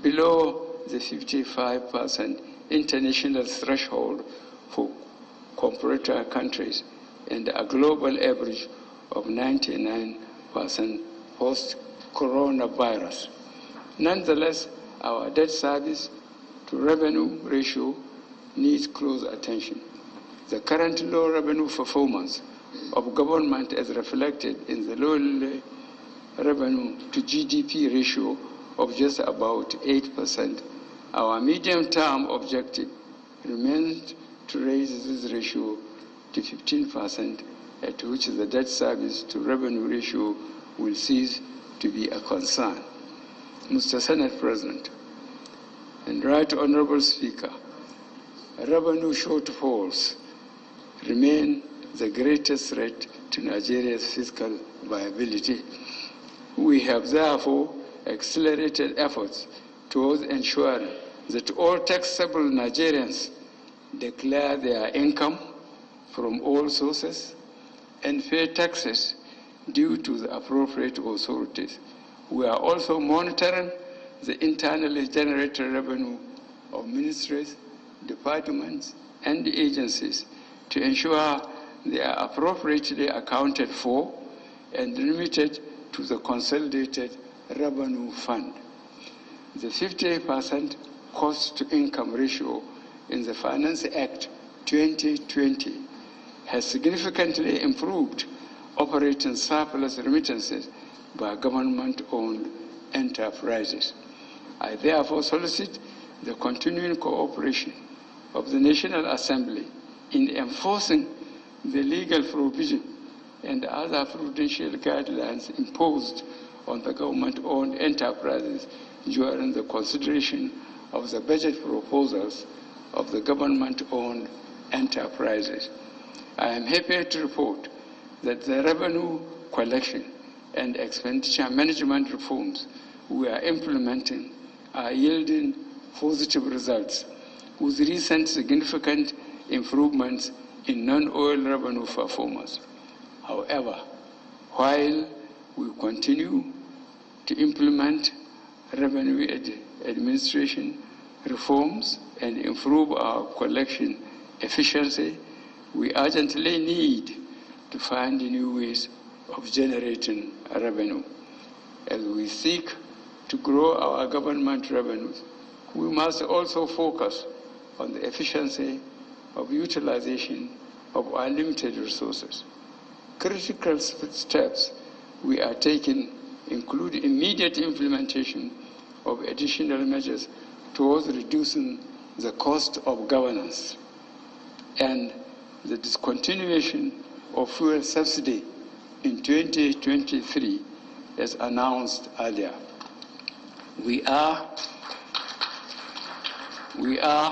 below the 55% international threshold for comparator countries and a global average of 99% post-coronavirus. Nonetheless, our debt service to revenue ratio needs close attention. The current low revenue performance of government as reflected in the low revenue to GDP ratio of just about 8%. Our medium-term objective remains to raise this ratio to 15%, at which the debt service to revenue ratio will cease to be a concern. Mr. Senate President and Right Honorable Speaker, revenue shortfalls remain the greatest threat to Nigeria's fiscal viability. We have therefore accelerated efforts towards ensuring that all taxable Nigerians declare their income from all sources and pay taxes due to the appropriate authorities. We are also monitoring the internally generated revenue of ministries, departments, and agencies to ensure they are appropriately accounted for and remitted to the Consolidated Revenue Fund. The 50% cost-to-income ratio in the Finance Act 2020 has significantly improved operating surplus remittances by government-owned enterprises. I therefore solicit the continuing cooperation of the National Assembly in enforcing the legal provision and other prudential guidelines imposed on the government-owned enterprises during the consideration of the budget proposals of the government-owned enterprises. I am happy to report that the revenue collection and expenditure management reforms we are implementing are yielding positive results, with recent significant improvements in non-oil revenue performance. However, while we continue to implement revenue administration reforms and improve our collection efficiency, we urgently need to find new ways of generating revenue. As we seek to grow our government revenues, we must also focus on the efficiency of utilization of our limited resources. Critical steps we are taking include immediate implementation of additional measures towards reducing the cost of governance and the discontinuation of fuel subsidy in 2023 as announced earlier. We are,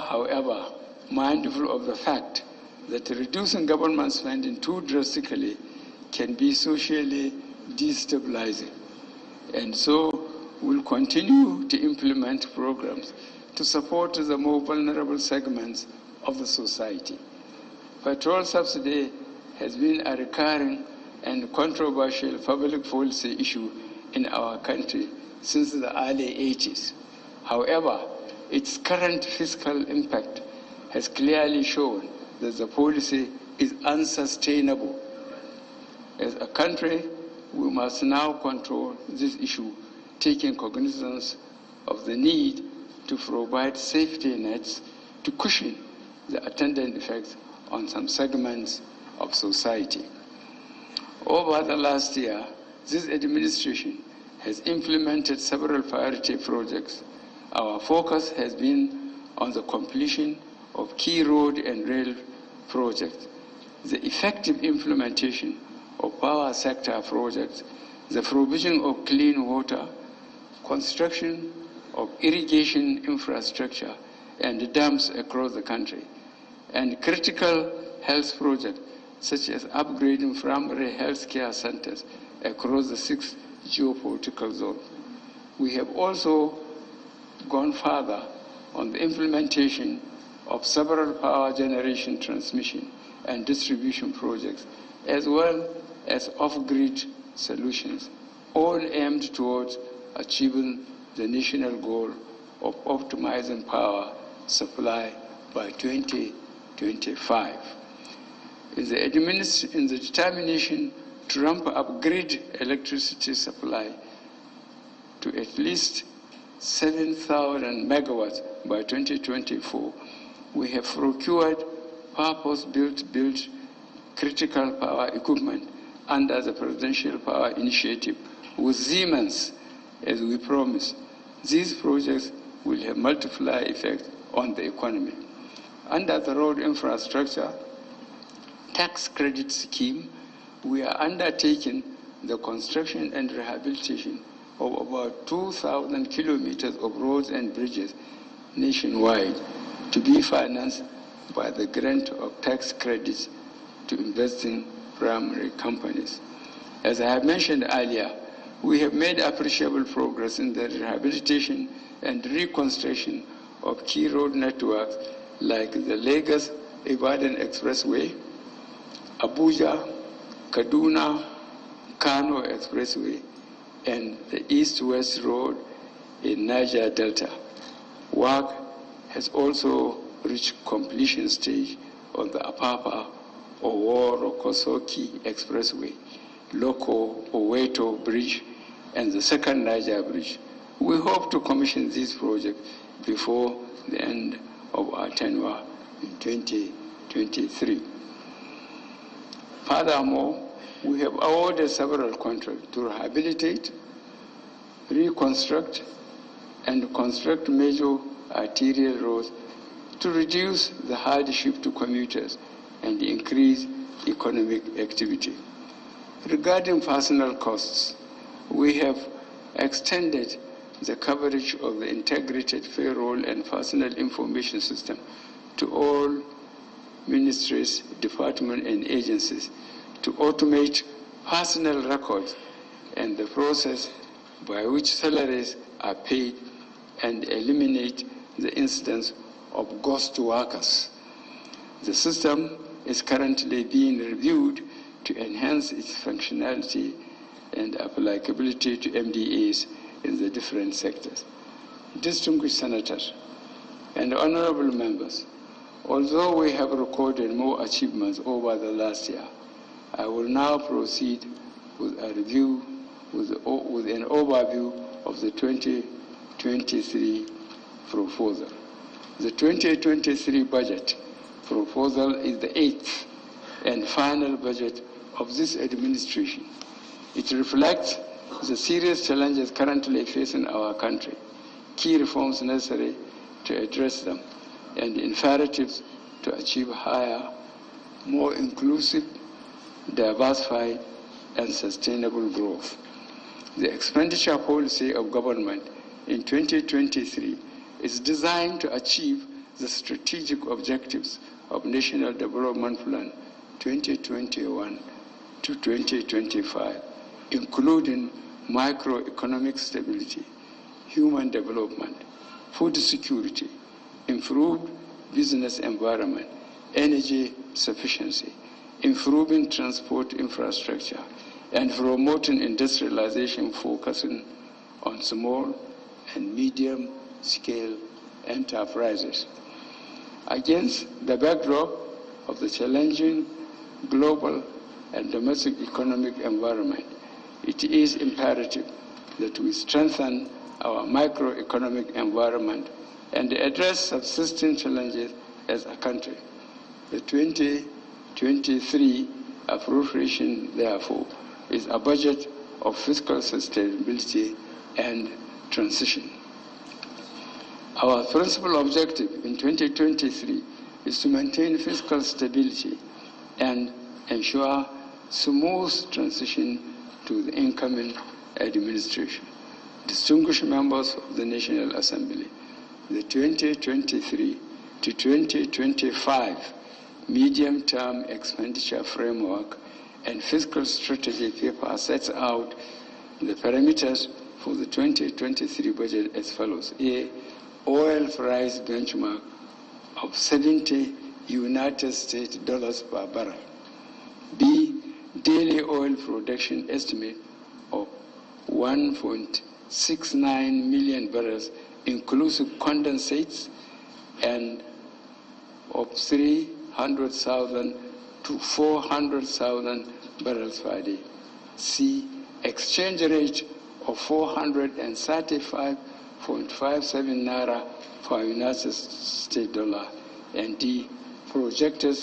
however, mindful of the fact that reducing government spending too drastically can be socially destabilizing, and so we'll continue to implement programs to support the more vulnerable segments of the society. Petrol subsidy has been a recurring and controversial public policy issue in our country since the early 80s. However, its current fiscal impact has clearly shown that the policy is unsustainable. As a country, we must now control this issue, taking cognizance of the need to provide safety nets to cushion the attendant effects on some segments of society. Over the last year, this administration has implemented several priority projects. Our focus has been on the completion of key road and rail projects, the effective implementation of power sector projects, the provision of clean water, construction of irrigation infrastructure and dams across the country, and critical health projects such as upgrading primary health care centers across the 6 geopolitical zones. We have also gone further on the implementation of several power generation, transmission, and distribution projects, as well as off-grid solutions, all aimed towards achieving the national goal of optimizing power supply by 2025. In the determination to ramp up grid electricity supply to at least 7,000 megawatts by 2024, we have procured purpose-built critical power equipment under the Presidential Power Initiative with Siemens, as we promised. These projects will have multiplier effect on the economy. Under the road infrastructure tax credit scheme, we are undertaking the construction and rehabilitation of about 2,000 kilometers of roads and bridges nationwide to be financed by the grant of tax credits to investing primary companies. As I have mentioned earlier, we have made appreciable progress in the rehabilitation and reconstruction of key road networks like the Lagos-Ibadan Expressway, Abuja, Kaduna, Kano Expressway, and the East-West Road in Niger Delta. Work has also reached completion stage on the Apapa Oworo-Kosoki Expressway, Loko-Oweto Bridge, and the second Niger Bridge. We hope to commission these projects before the end of our tenure in 2023. Furthermore, we have awarded several contracts to rehabilitate, reconstruct, and construct major arterial roads to reduce the hardship to commuters and increase economic activity. Regarding personnel costs, we have extended the coverage of the integrated payroll and personnel information system to all ministries, departments, and agencies to automate personnel records and the process by which salaries are paid and eliminate the incidence of ghost workers. The system is currently being reviewed to enhance its functionality and applicability to MDAs in the different sectors. Distinguished senators and honorable members, although we have recorded more achievements over the last year, I will now proceed with a review, with an overview of the 2023 proposal. The 2023 budget proposal is the 8th and final budget of this administration. It reflects the serious challenges currently facing our country, key reforms necessary to address them, and imperatives to achieve higher, more inclusive, diversified, and sustainable growth. The expenditure policy of government in 2023 is designed to achieve the strategic objectives of National Development Plan 2021 to 2025, including microeconomic stability, human development, food security, improved business environment, energy sufficiency, improving transport infrastructure, and promoting industrialization focusing on small and medium-scale enterprises. Against the backdrop of the challenging global and domestic economic environment, it is imperative that we strengthen our microeconomic environment and address subsisting challenges as a country. The 2023 appropriation, therefore, is a budget of fiscal sustainability and transition. Our principal objective in 2023 is to maintain fiscal stability and ensure smooth transition to the incoming administration. Distinguished members of the National Assembly, the 2023 to 2025 medium-term expenditure framework and fiscal strategy paper sets out the parameters for the 2023 budget as follows. A, oil price benchmark of 70 United States dollars per barrel. B, daily oil production estimate of 1.69 million barrels, inclusive condensates, and of 300,000 to 400,000 barrels per day. C, exchange rate of 435.57 naira per United States dollar. And D, projected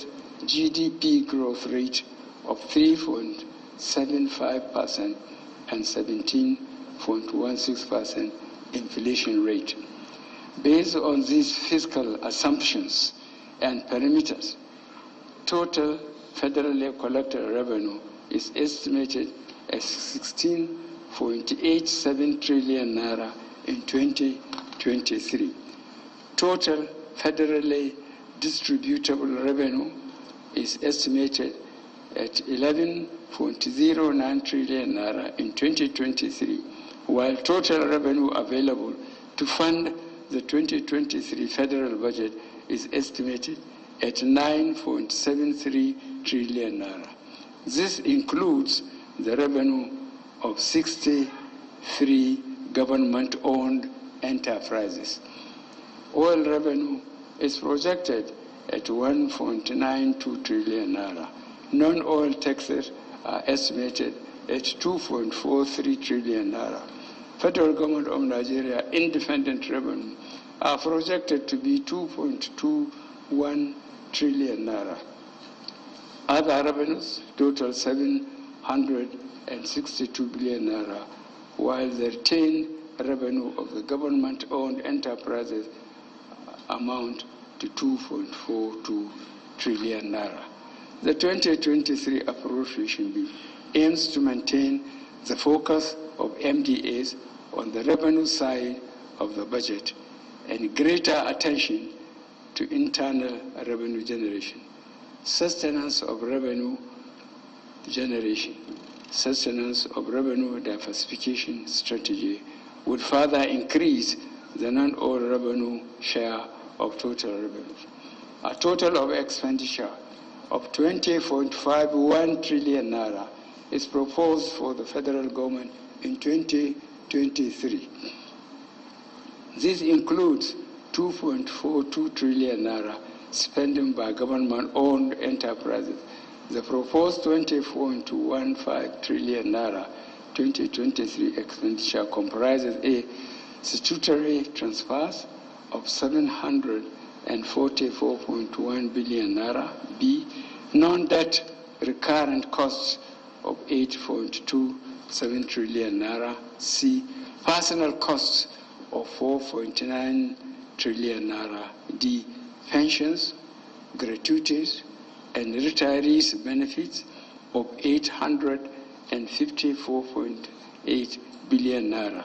GDP growth rate of 3.75% and 17.16% inflation rate. Based on these fiscal assumptions and parameters, total federally collected revenue is estimated at 16.87 trillion naira in 2023. Total federally distributable revenue is estimated at 11.09 trillion naira in 2023, while total revenue available to fund the 2023 federal budget is estimated at 9.73 trillion naira. This includes the revenue of 63 government-owned enterprises. Oil revenue is projected at 1.92 trillion naira. Non-oil taxes are estimated at 2.43 trillion naira. Federal government of Nigeria independent revenue are projected to be 2.21 trillion naira. Other revenues total 762 billion naira, while the retained revenue of the government-owned enterprises amount to 2.42 trillion naira. The 2023 appropriation bill aims to maintain the focus of MDAs on the revenue side of the budget and greater attention to internal revenue generation, sustenance of revenue generation, sustenance of revenue diversification strategy would further increase the non-oil revenue share of total revenues. A total of expenditure of 20.51 trillion naira is proposed for the federal government in 2023. This includes 2.42 trillion naira spending by government-owned enterprises. The proposed 20.15 trillion naira 2023 expenditure comprises A, statutory transfers of 744.1 billion naira, B, non-debt recurrent costs of 8.27 trillion naira, C, personal costs of 4.9 trillion naira, D, pensions, gratuities, and retirees' benefits of 854.8 billion naira,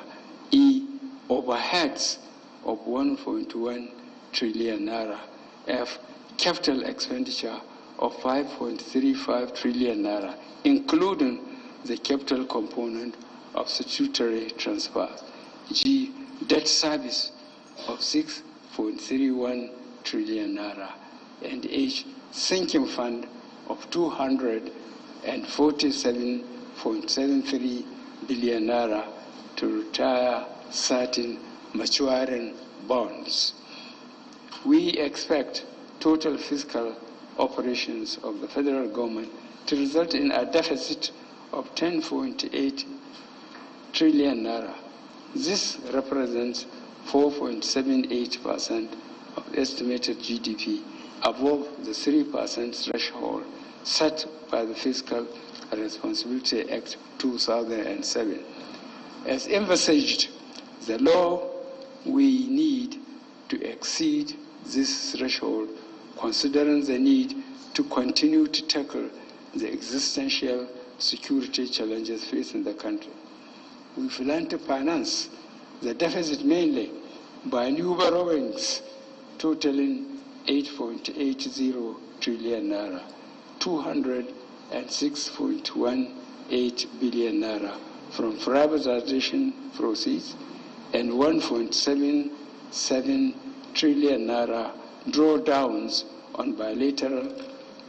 E, overheads of 1.1 trillion naira, F, capital expenditure of 5.35 trillion naira, including the capital component of statutory transfers, G, debt service of 6.31 trillion naira, and H, sinking fund of 247.73 billion naira to retire certain maturing bonds. We expect total fiscal operations of the federal government to result in a deficit of 10.8 trillion naira. This represents 4.78% of estimated GDP, above the 3% threshold set by the Fiscal Responsibility Act 2007. As envisaged, the law we need to exceed this threshold, considering the need to continue to tackle the existential security challenges facing the country. We plan to finance the deficit mainly by new borrowings totaling 8.80 trillion naira, 206.18 billion naira from privatization proceeds, and 1.77 trillion naira drawdowns on bilateral,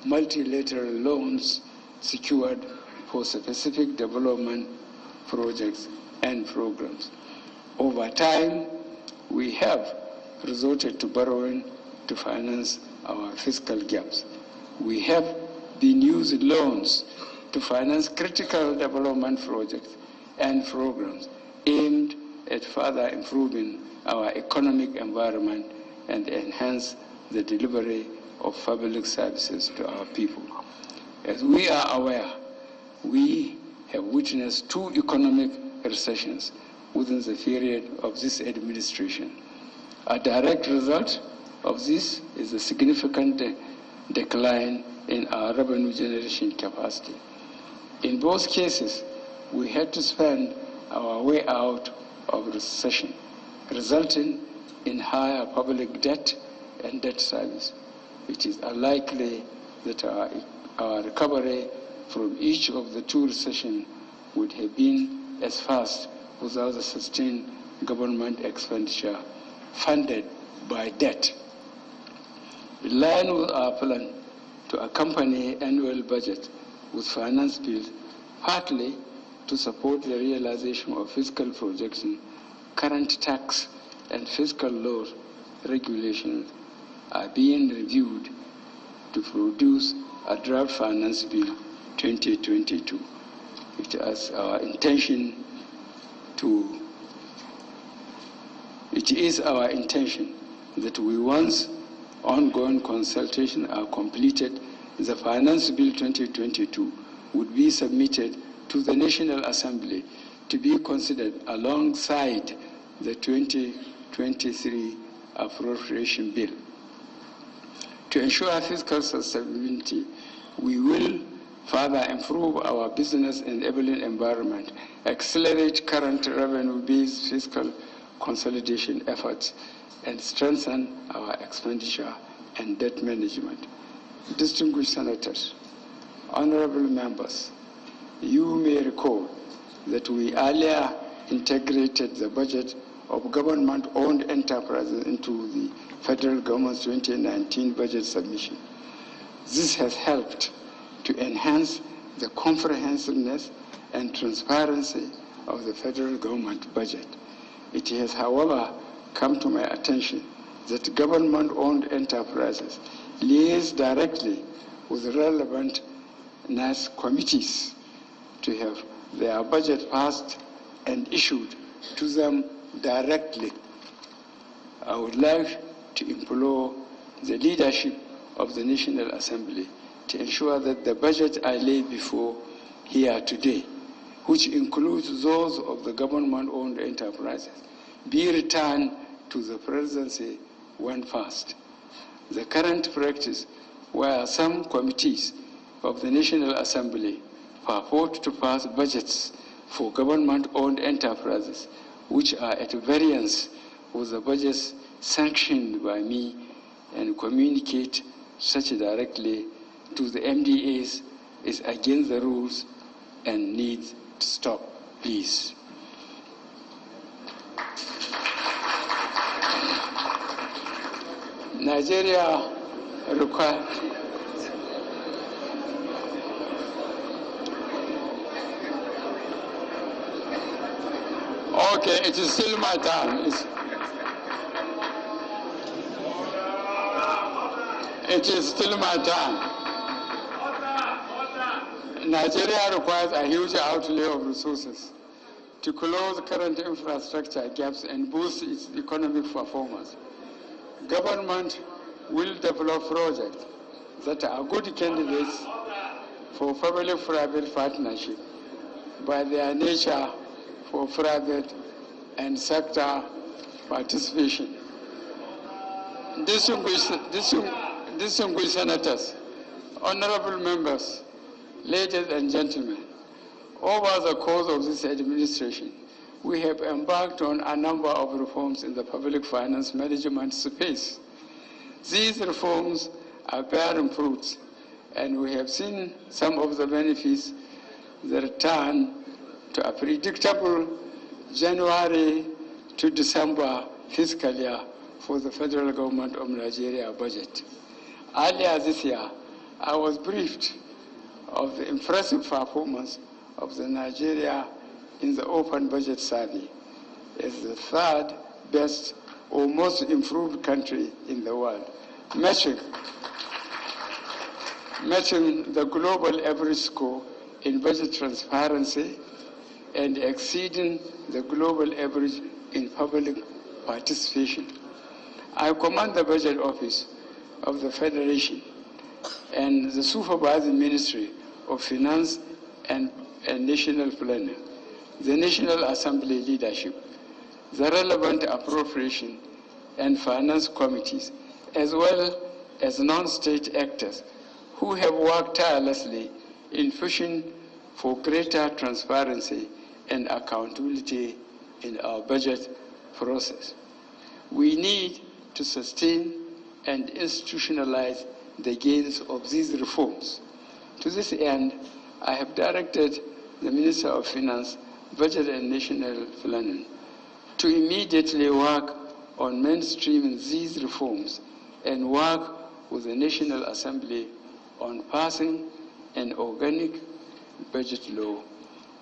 multilateral loans secured for specific development projects and programs. Over time, we have resorted to borrowing to finance our fiscal gaps. We have been using loans to finance critical development projects and programs aimed at further improving our economic environment and enhance the delivery of public services to our people. As we are aware, we have witnessed 2 economic recessions within the period of this administration. A direct result of this is a significant decline in our revenue generation capacity. In both cases, we had to spend our way out of recession, resulting in higher public debt and debt service. It is unlikely that our recovery from each of the 2 recessions would have been as fast without the sustained government expenditure funded by debt. In line with our plan to accompany annual budget with finance bills, partly to support the realization of fiscal projection, current tax and fiscal law regulations are being reviewed to produce a draft finance bill 2022. It is our intention that once ongoing consultations are completed, the Finance Bill 2022 would be submitted to the National Assembly to be considered alongside the 2023 appropriation bill. To ensure fiscal sustainability, we will further improve our business enabling environment, accelerate current revenue-based fiscal consolidation efforts, and strengthen our expenditure and debt management. Distinguished senators, honorable members, you may recall that we earlier integrated the budget of government-owned enterprises into the federal government's 2019 budget submission. This has helped to enhance the comprehensiveness and transparency of the federal government budget. It has, however, come to my attention that government-owned enterprises liaise directly with relevant NASS committees to have their budget passed and issued to them directly. I would like to implore the leadership of the National Assembly to ensure that the budget I laid before here today, which includes those of the government-owned enterprises, be returned to the presidency when passed. The current practice where some committees of the National Assembly purport to pass budgets for government-owned enterprises which are at variance with the budgets sanctioned by me and communicate such directly to the MDAs is against the rules and needs to stop, please. Nigeria requires okay, it is still my turn. It is still my turn. Nigeria requires a huge outlay of resources to close current infrastructure gaps and boost its economic performance. Government will develop projects that are good candidates for public-private partnership by their nature for private and sector participation. Distinguished senators, honorable members, ladies and gentlemen, over the course of this administration, we have embarked on a number of reforms in the public finance management space. These reforms are bearing fruits, and we have seen some of the benefits, the return to a predictable January to December fiscal year for the federal government of Nigeria budget. Earlier this year, I was briefed of the impressive performance of the Nigeria in the Open Budget Survey as the third best or most improved country in the world, matching the global average score in budget transparency and exceeding the global average in public participation. I commend the Budget Office of the Federation and the Supervising Ministry of Finance and National Planning, the National Assembly leadership, the relevant appropriation and finance committees, as well as non-state actors who have worked tirelessly in pushing for greater transparency and accountability in our budget process. We need to sustain and institutionalize the gains of these reforms. To this end, I have directed the Minister of Finance, Budget and National Planning to immediately work on mainstreaming these reforms and work with the National Assembly on passing an organic budget law,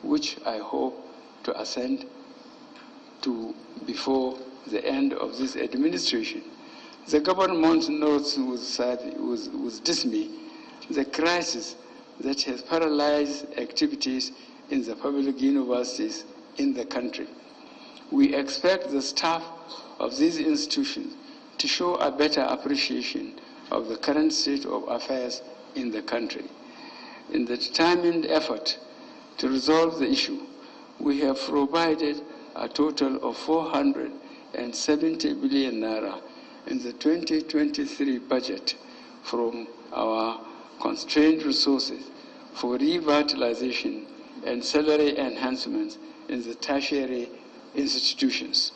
which I hope to assent to before the end of this administration. The government notes with dismay the crisis that has paralyzed activities in the public universities in the country. We expect the staff of these institutions to show a better appreciation of the current state of affairs in the country. In the determined effort to resolve the issue, we have provided a total of 470 billion naira in the 2023 budget from our constrained resources for revitalization and salary enhancements in the tertiary institutions.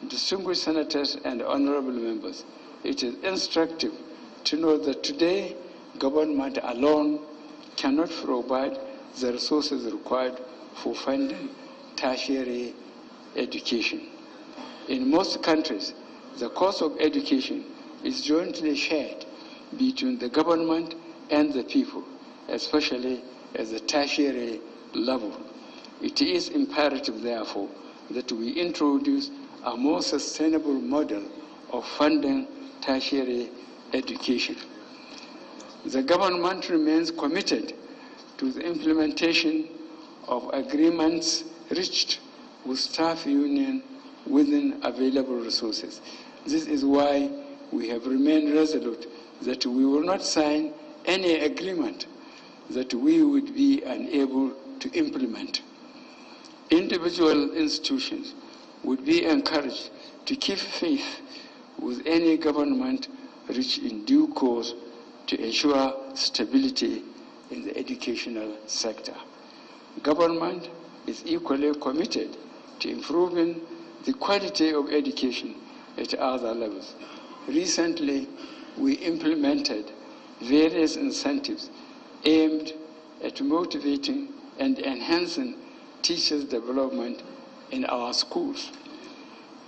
Distinguished senators and honorable members, it is instructive to know that today government alone cannot provide the resources required for funding tertiary education. In most countries, the cost of education is jointly shared between the government and the people, especially at the tertiary level. It is imperative, therefore, that we introduce a more sustainable model of funding tertiary education. The government remains committed to the implementation of agreements reached with staff union within available resources. This is why we have remained resolute that we will not sign any agreement that we would be unable to implement. Individual institutions would be encouraged to keep faith with any government reached in due course to ensure stability in the educational sector. Government is equally committed to improving the quality of education at other levels. Recently, we implemented various incentives aimed at motivating and enhancing teachers' development in our schools.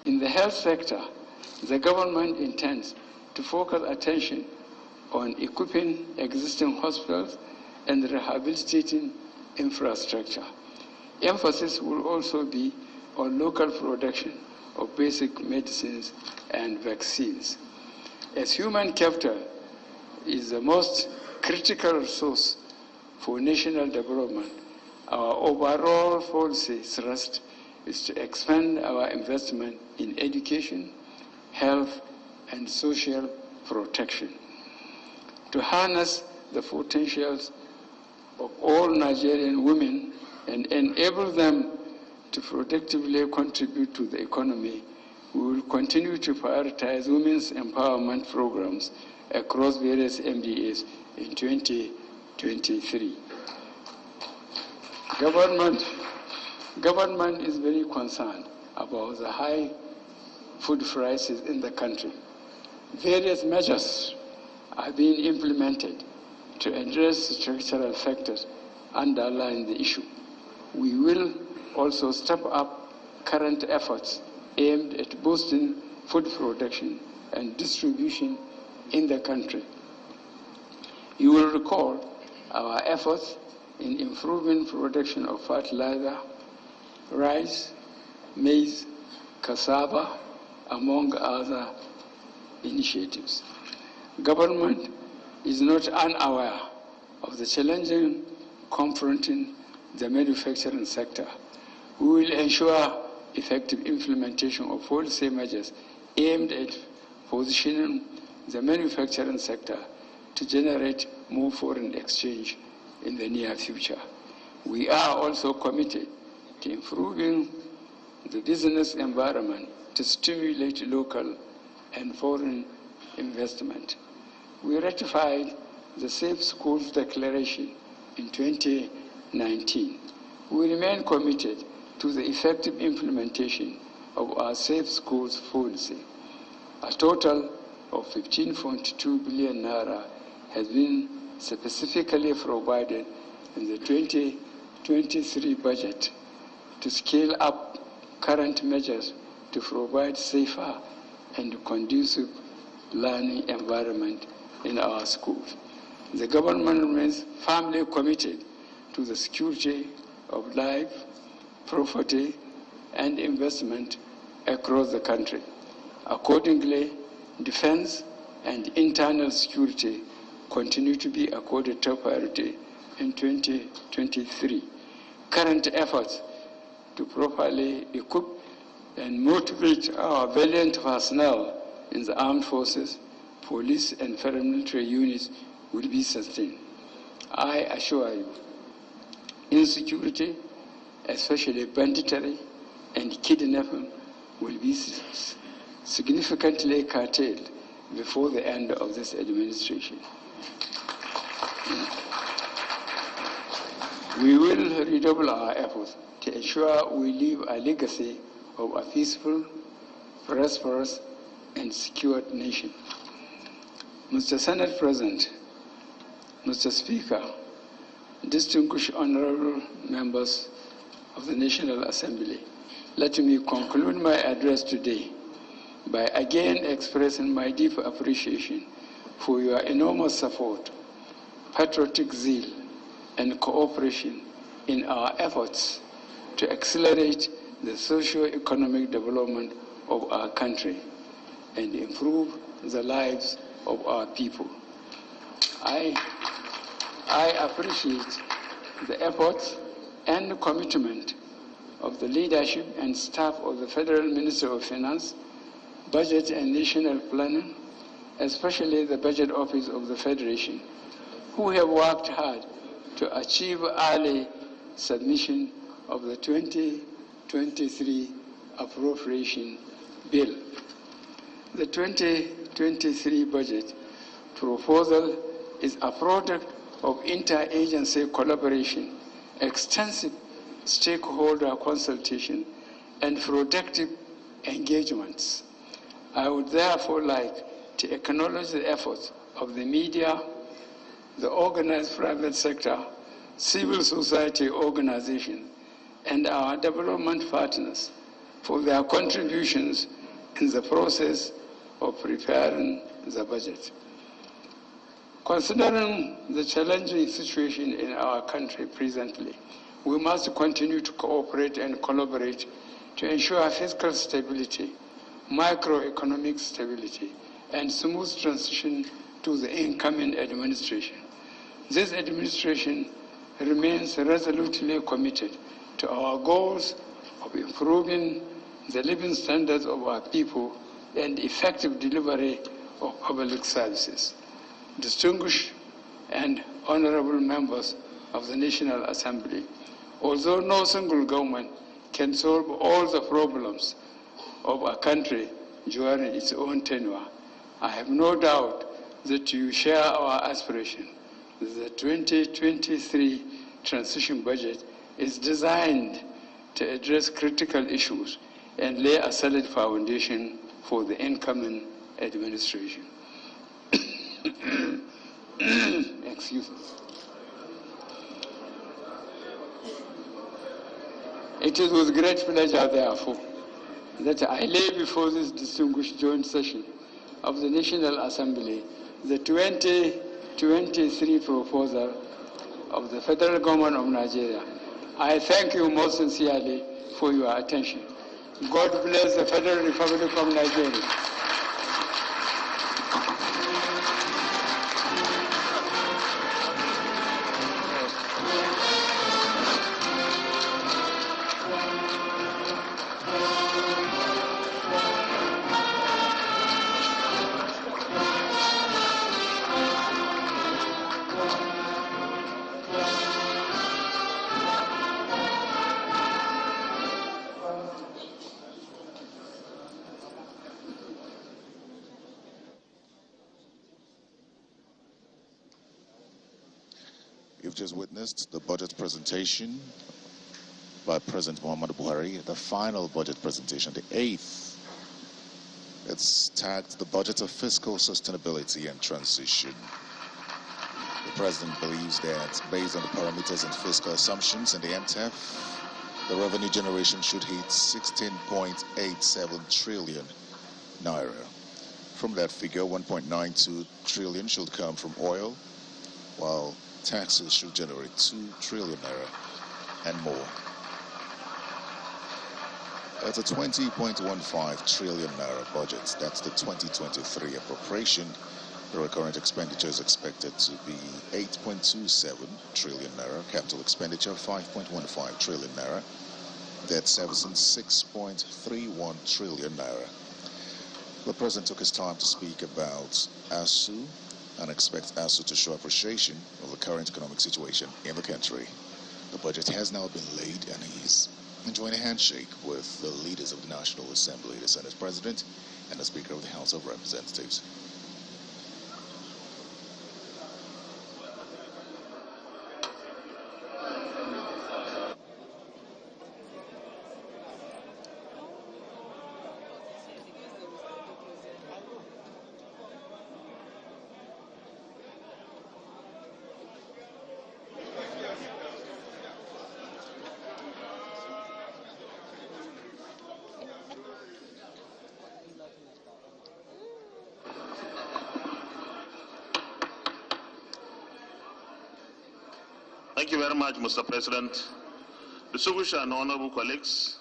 In the health sector, the government intends to focus attention on equipping existing hospitals and rehabilitating infrastructure. Emphasis will also be on local production of basic medicines and vaccines. As human capital is the most critical resource for national development, our overall policy thrust is to expand our investment in education, health, and social protection. To harness the potentials of all Nigerian women and enable them to productively contribute to the economy, we will continue to prioritize women's empowerment programs across various MDAs in 2023. Government is very concerned about the high food prices in the country. Various measures are being implemented to address structural factors underlying the issue. We will also step up current efforts aimed at boosting food production and distribution in the country. You will recall our efforts in improving production of fertilizer, rice, maize, cassava, among other initiatives. Government is not unaware of the challenges confronting the manufacturing sector. We will ensure effective implementation of policy measures aimed at positioning the manufacturing sector to generate more foreign exchange in the near future. We are also committed to improving the business environment to stimulate local and foreign investment. We ratified the Safe Schools Declaration in 2019. We remain committed to the effective implementation of our Safe Schools policy. A total of 15.2 billion naira has been specifically provided in the 2023 budget to scale up current measures to provide safer and conducive learning environment in our schools. The government remains firmly committed to the security of life, property, and investment across the country. Accordingly, defense and internal security continue to be accorded top priority in 2023. Current efforts to properly equip and motivate our valiant personnel in the armed forces, police, and paramilitary units will be sustained. I assure you, insecurity, especially banditry and kidnapping, will be significantly curtailed before the end of this administration. We will redouble our efforts to ensure we leave a legacy of a peaceful, prosperous, and secured nation. Mr. Senate President, Mr. Speaker, distinguished honorable members of the National Assembly, let me conclude my address today by again expressing my deep appreciation for your enormous support, patriotic zeal, and cooperation in our efforts to accelerate the socio-economic development of our country and improve the lives of our people. I appreciate the efforts and commitment of the leadership and staff of the Federal Ministry of Finance, Budget and National Planning, especially the Budget Office of the Federation, who have worked hard to achieve early submission of the 2023 appropriation bill. The 2023 budget proposal is a product of interagency collaboration, extensive stakeholder consultation, and productive engagements. I would therefore like to acknowledge the efforts of the media, the organized private sector, civil society organizations, and our development partners for their contributions in the process of preparing the budget. Considering the challenging situation in our country presently, we must continue to cooperate and collaborate to ensure fiscal stability, macroeconomic stability, and smooth transition to the incoming administration. This administration remains resolutely committed to our goals of improving the living standards of our people and effective delivery of public services. Distinguished and honorable members of the National Assembly, although no single government can solve all the problems of a country during its own tenure, I have no doubt that you share our aspiration. The 2023 transition budget is designed to address critical issues and lay a solid foundation for the incoming administration. Excuse me. It is with great pleasure, therefore, that I lay before this distinguished joint session of the National Assembly the 2023 proposal of the Federal Government of Nigeria. I thank you most sincerely for your attention. God bless the Federal Republic of Nigeria. You've just witnessed the budget presentation by President Muhammadu Buhari, the final budget presentation, the 8th. It's tagged the Budget of Fiscal Sustainability and Transition. The President believes that based on the parameters and fiscal assumptions in the MTEF, the revenue generation should hit 16.87 trillion naira. From that figure, 1.92 trillion should come from oil, while taxes should generate 2 trillion naira and more. That's a 20.15 trillion naira budget. That's the 2023 appropriation. The recurrent expenditure is expected to be 8.27 trillion naira, capital expenditure 5.15 trillion naira, debt servicing 6.31 trillion naira. The President took his time to speak about ASU and expects ASU to show appreciation of the current economic situation in the country. The budget has now been laid, and he's enjoying a handshake with the leaders of the National Assembly, the Senate President, and the Speaker of the House of Representatives. Thank you very much, Mr. President. Distinguished and honorable colleagues,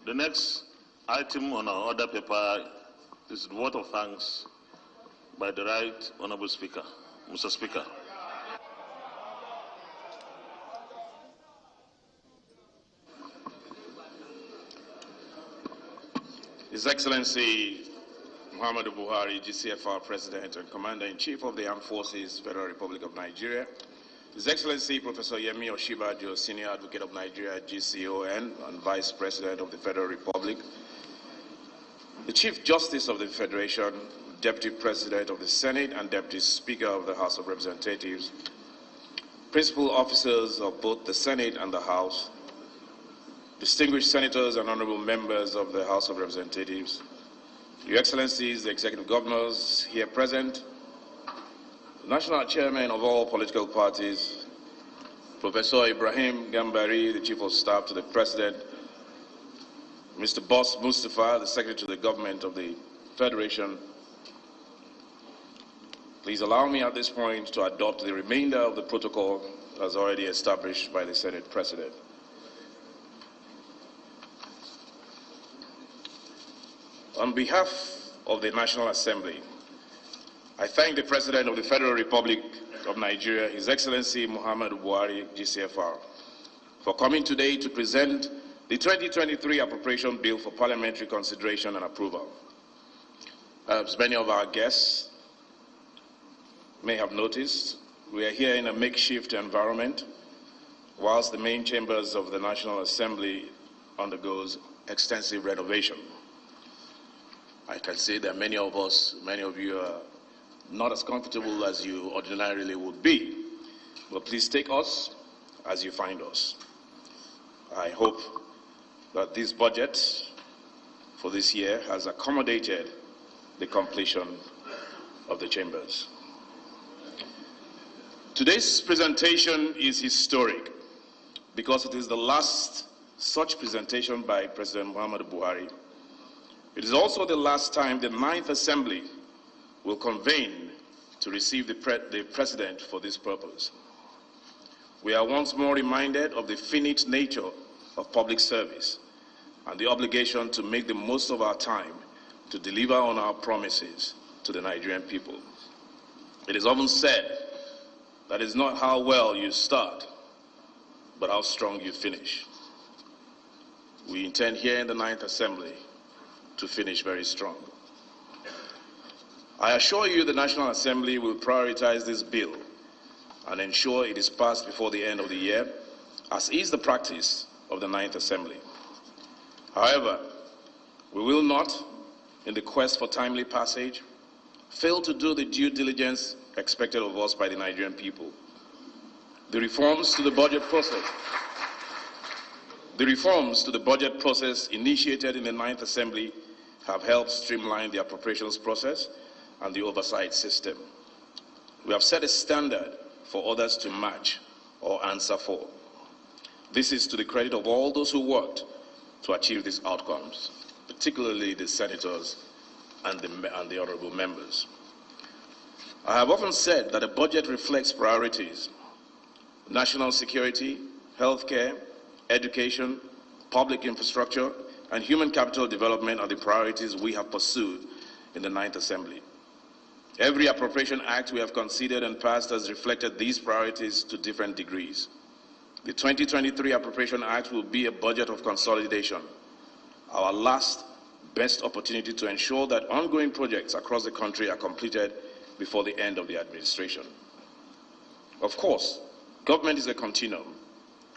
the next item on our order paper is the vote of thanks by the Right Honorable Speaker. Mr. Speaker. His Excellency Muhammadu Buhari, GCFR President and Commander-in-Chief of the Armed Forces, Federal Republic of Nigeria, His Excellency Professor Yemi Oshibajo, Senior Advocate of Nigeria, GCON, and Vice President of the Federal Republic, the Chief Justice of the Federation, Deputy President of the Senate, and Deputy Speaker of the House of Representatives, Principal Officers of both the Senate and the House, distinguished Senators and Honorable Members of the House of Representatives, Your Excellencies, the Executive Governors here present, the National Chairman of all political parties, Professor Ibrahim Gambari, the Chief of Staff to the President, Mr. Boss Mustafa, the Secretary to the Government of the Federation. Please allow me at this point to adopt the remainder of the protocol as already established by the Senate President. On behalf of the National Assembly, I thank the President of the Federal Republic of Nigeria, His Excellency Muhammadu Buhari, GCFR, for coming today to present the 2023 Appropriation Bill for parliamentary consideration and approval. As many of our guests may have noticed, we are here in a makeshift environment whilst the main chambers of the National Assembly undergoes extensive renovation. I can say that many of you are not as comfortable as you ordinarily would be, but please take us as you find us. I hope that this budget for this year has accommodated the completion of the chambers. Today's presentation is historic because it is the last such presentation by President Muhammadu Buhari. It is also the last time the 9th Assembly will convene to receive the President for this purpose. We are once more reminded of the finite nature of public service and the obligation to make the most of our time to deliver on our promises to the Nigerian people. It is often said that it's not how well you start, but how strong you finish. We intend here in the 9th Assembly to finish very strong. I assure you the National Assembly will prioritize this bill and ensure it is passed before the end of the year, as is the practice of the 9th Assembly. However, we will not, in the quest for timely passage, fail to do the due diligence expected of us by the Nigerian people. The reforms to the budget process initiated in the 9th Assembly have helped streamline the appropriations process and the oversight system. We have set a standard for others to match or answer for. This is to the credit of all those who worked to achieve these outcomes, particularly the senators and the honorable members. I have often said that a budget reflects priorities. National security, healthcare, education, public infrastructure, and human capital development are the priorities we have pursued in the 9th Assembly. Every appropriation act we have considered and passed has reflected these priorities to different degrees. The 2023 Appropriation Act will be a budget of consolidation, our last best opportunity to ensure that ongoing projects across the country are completed before the end of the administration. Of course, government is a continuum,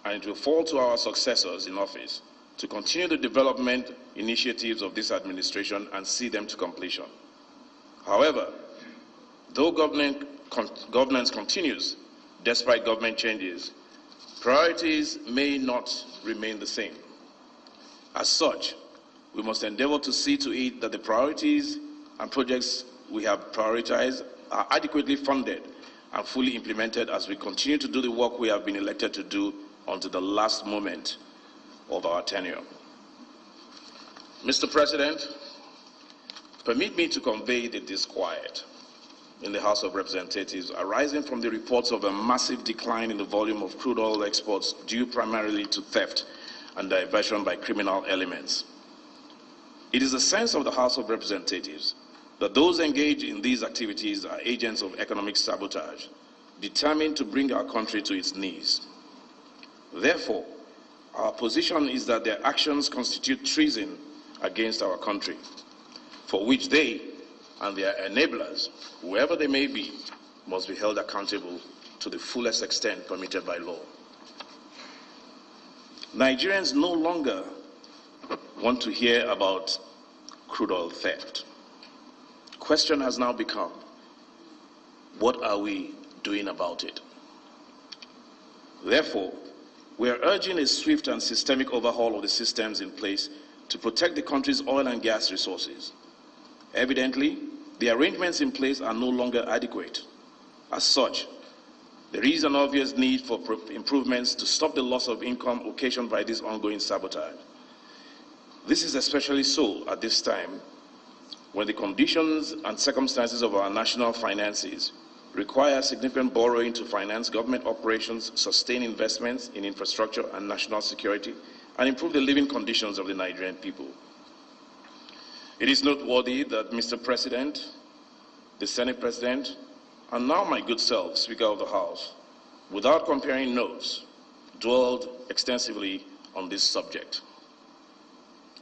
and it will fall to our successors in office to continue the development initiatives of this administration and see them to completion. However, though governance continues despite government changes, priorities may not remain the same. As such, we must endeavor to see to it that the priorities and projects we have prioritized are adequately funded and fully implemented as we continue to do the work we have been elected to do until the last moment of our tenure. Mr. President, permit me to convey the disquiet in the House of Representatives arising from the reports of a massive decline in the volume of crude oil exports due primarily to theft and diversion by criminal elements. It is the sense of the House of Representatives that those engaged in these activities are agents of economic sabotage, determined to bring our country to its knees. Therefore, our position is that their actions constitute treason against our country, for which they and their enablers, whoever they may be, must be held accountable to the fullest extent permitted by law. Nigerians no longer want to hear about crude oil theft. The question has now become, what are we doing about it? Therefore, we are urging a swift and systemic overhaul of the systems in place to protect the country's oil and gas resources. Evidently, the arrangements in place are no longer adequate. As such, there is an obvious need for improvements to stop the loss of income occasioned by this ongoing sabotage. This is especially so at this time when the conditions and circumstances of our national finances require significant borrowing to finance government operations, sustain investments in infrastructure and national security, and improve the living conditions of the Nigerian people. It is noteworthy that Mr. President, the Senate President, and now my good self, Speaker of the House, without comparing notes, dwelled extensively on this subject.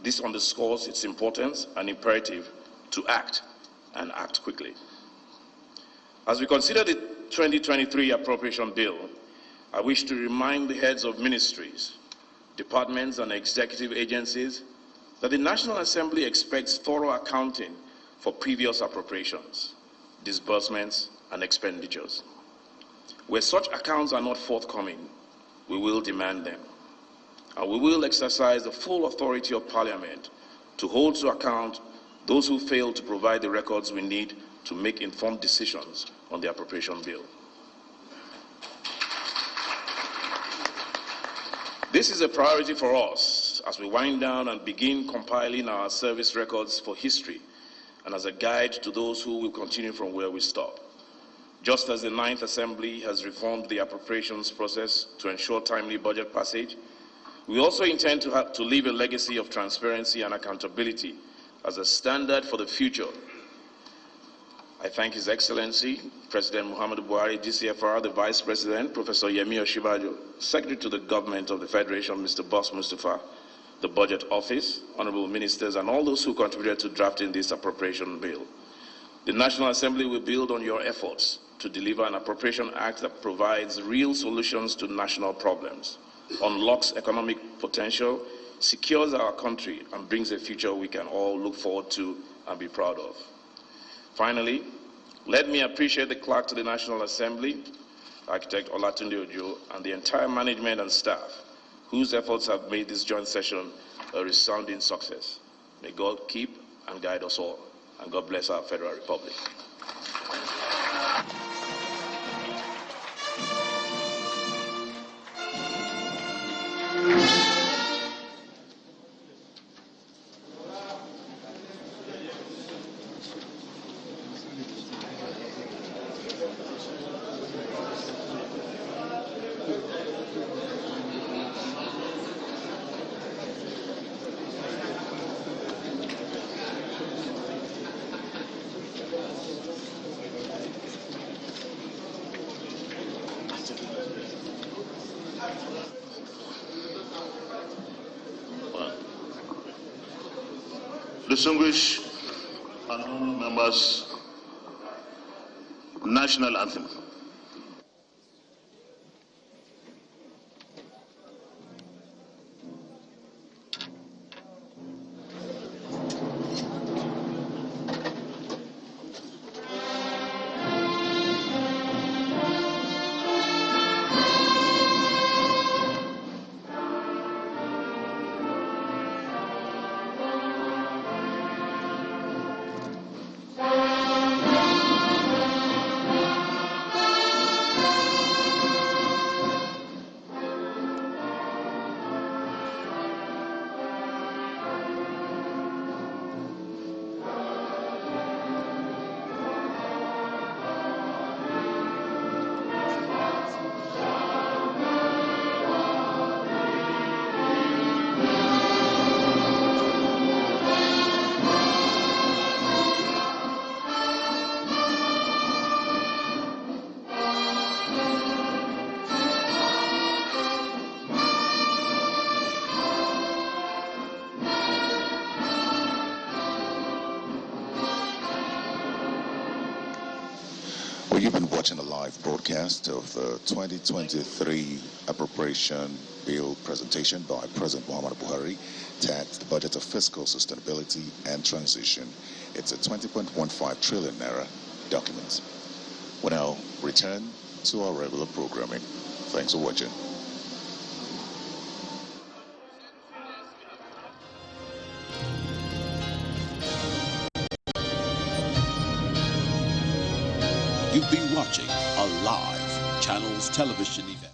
This underscores its importance and imperative to act, and act quickly. As we consider the 2023 appropriation bill, I wish to remind the heads of ministries, departments, and executive agencies that the National Assembly expects thorough accounting for previous appropriations, disbursements, and expenditures. Where such accounts are not forthcoming, we will demand them. And we will exercise the full authority of Parliament to hold to account those who fail to provide the records we need to make informed decisions on the appropriation bill. This is a priority for us as we wind down and begin compiling our service records for history and as a guide to those who will continue from where we stop. Just as the Ninth Assembly has reformed the appropriations process to ensure timely budget passage, we also intend to leave a legacy of transparency and accountability as a standard for the future. I thank His Excellency, President Muhammadu Buhari, GCFR, the Vice President, Professor Yemi Oshibajo, Secretary to the Government of the Federation, Mr. Boss Mustafa, the Budget Office, Honorable Ministers, and all those who contributed to drafting this appropriation bill. The National Assembly will build on your efforts to deliver an appropriation act that provides real solutions to national problems, unlocks economic potential, secures our country, and brings a future we can all look forward to and be proud of. Finally, let me appreciate the clerk to the National Assembly, Architect Olatunde Ojo, and the entire management and staff whose efforts have made this joint session a resounding success. May God keep and guide us all, and God bless our Federal Republic. Distinguished and honorable members, National Anthem. watching a live broadcast of the 2023 Appropriation Bill presentation by President Muhammadu Buhari, tagged the Budget of Fiscal Sustainability and Transition. It's a 20.15 trillion naira document. We now return to our regular programming. Thanks for watching. You've been watching a live Channels television event.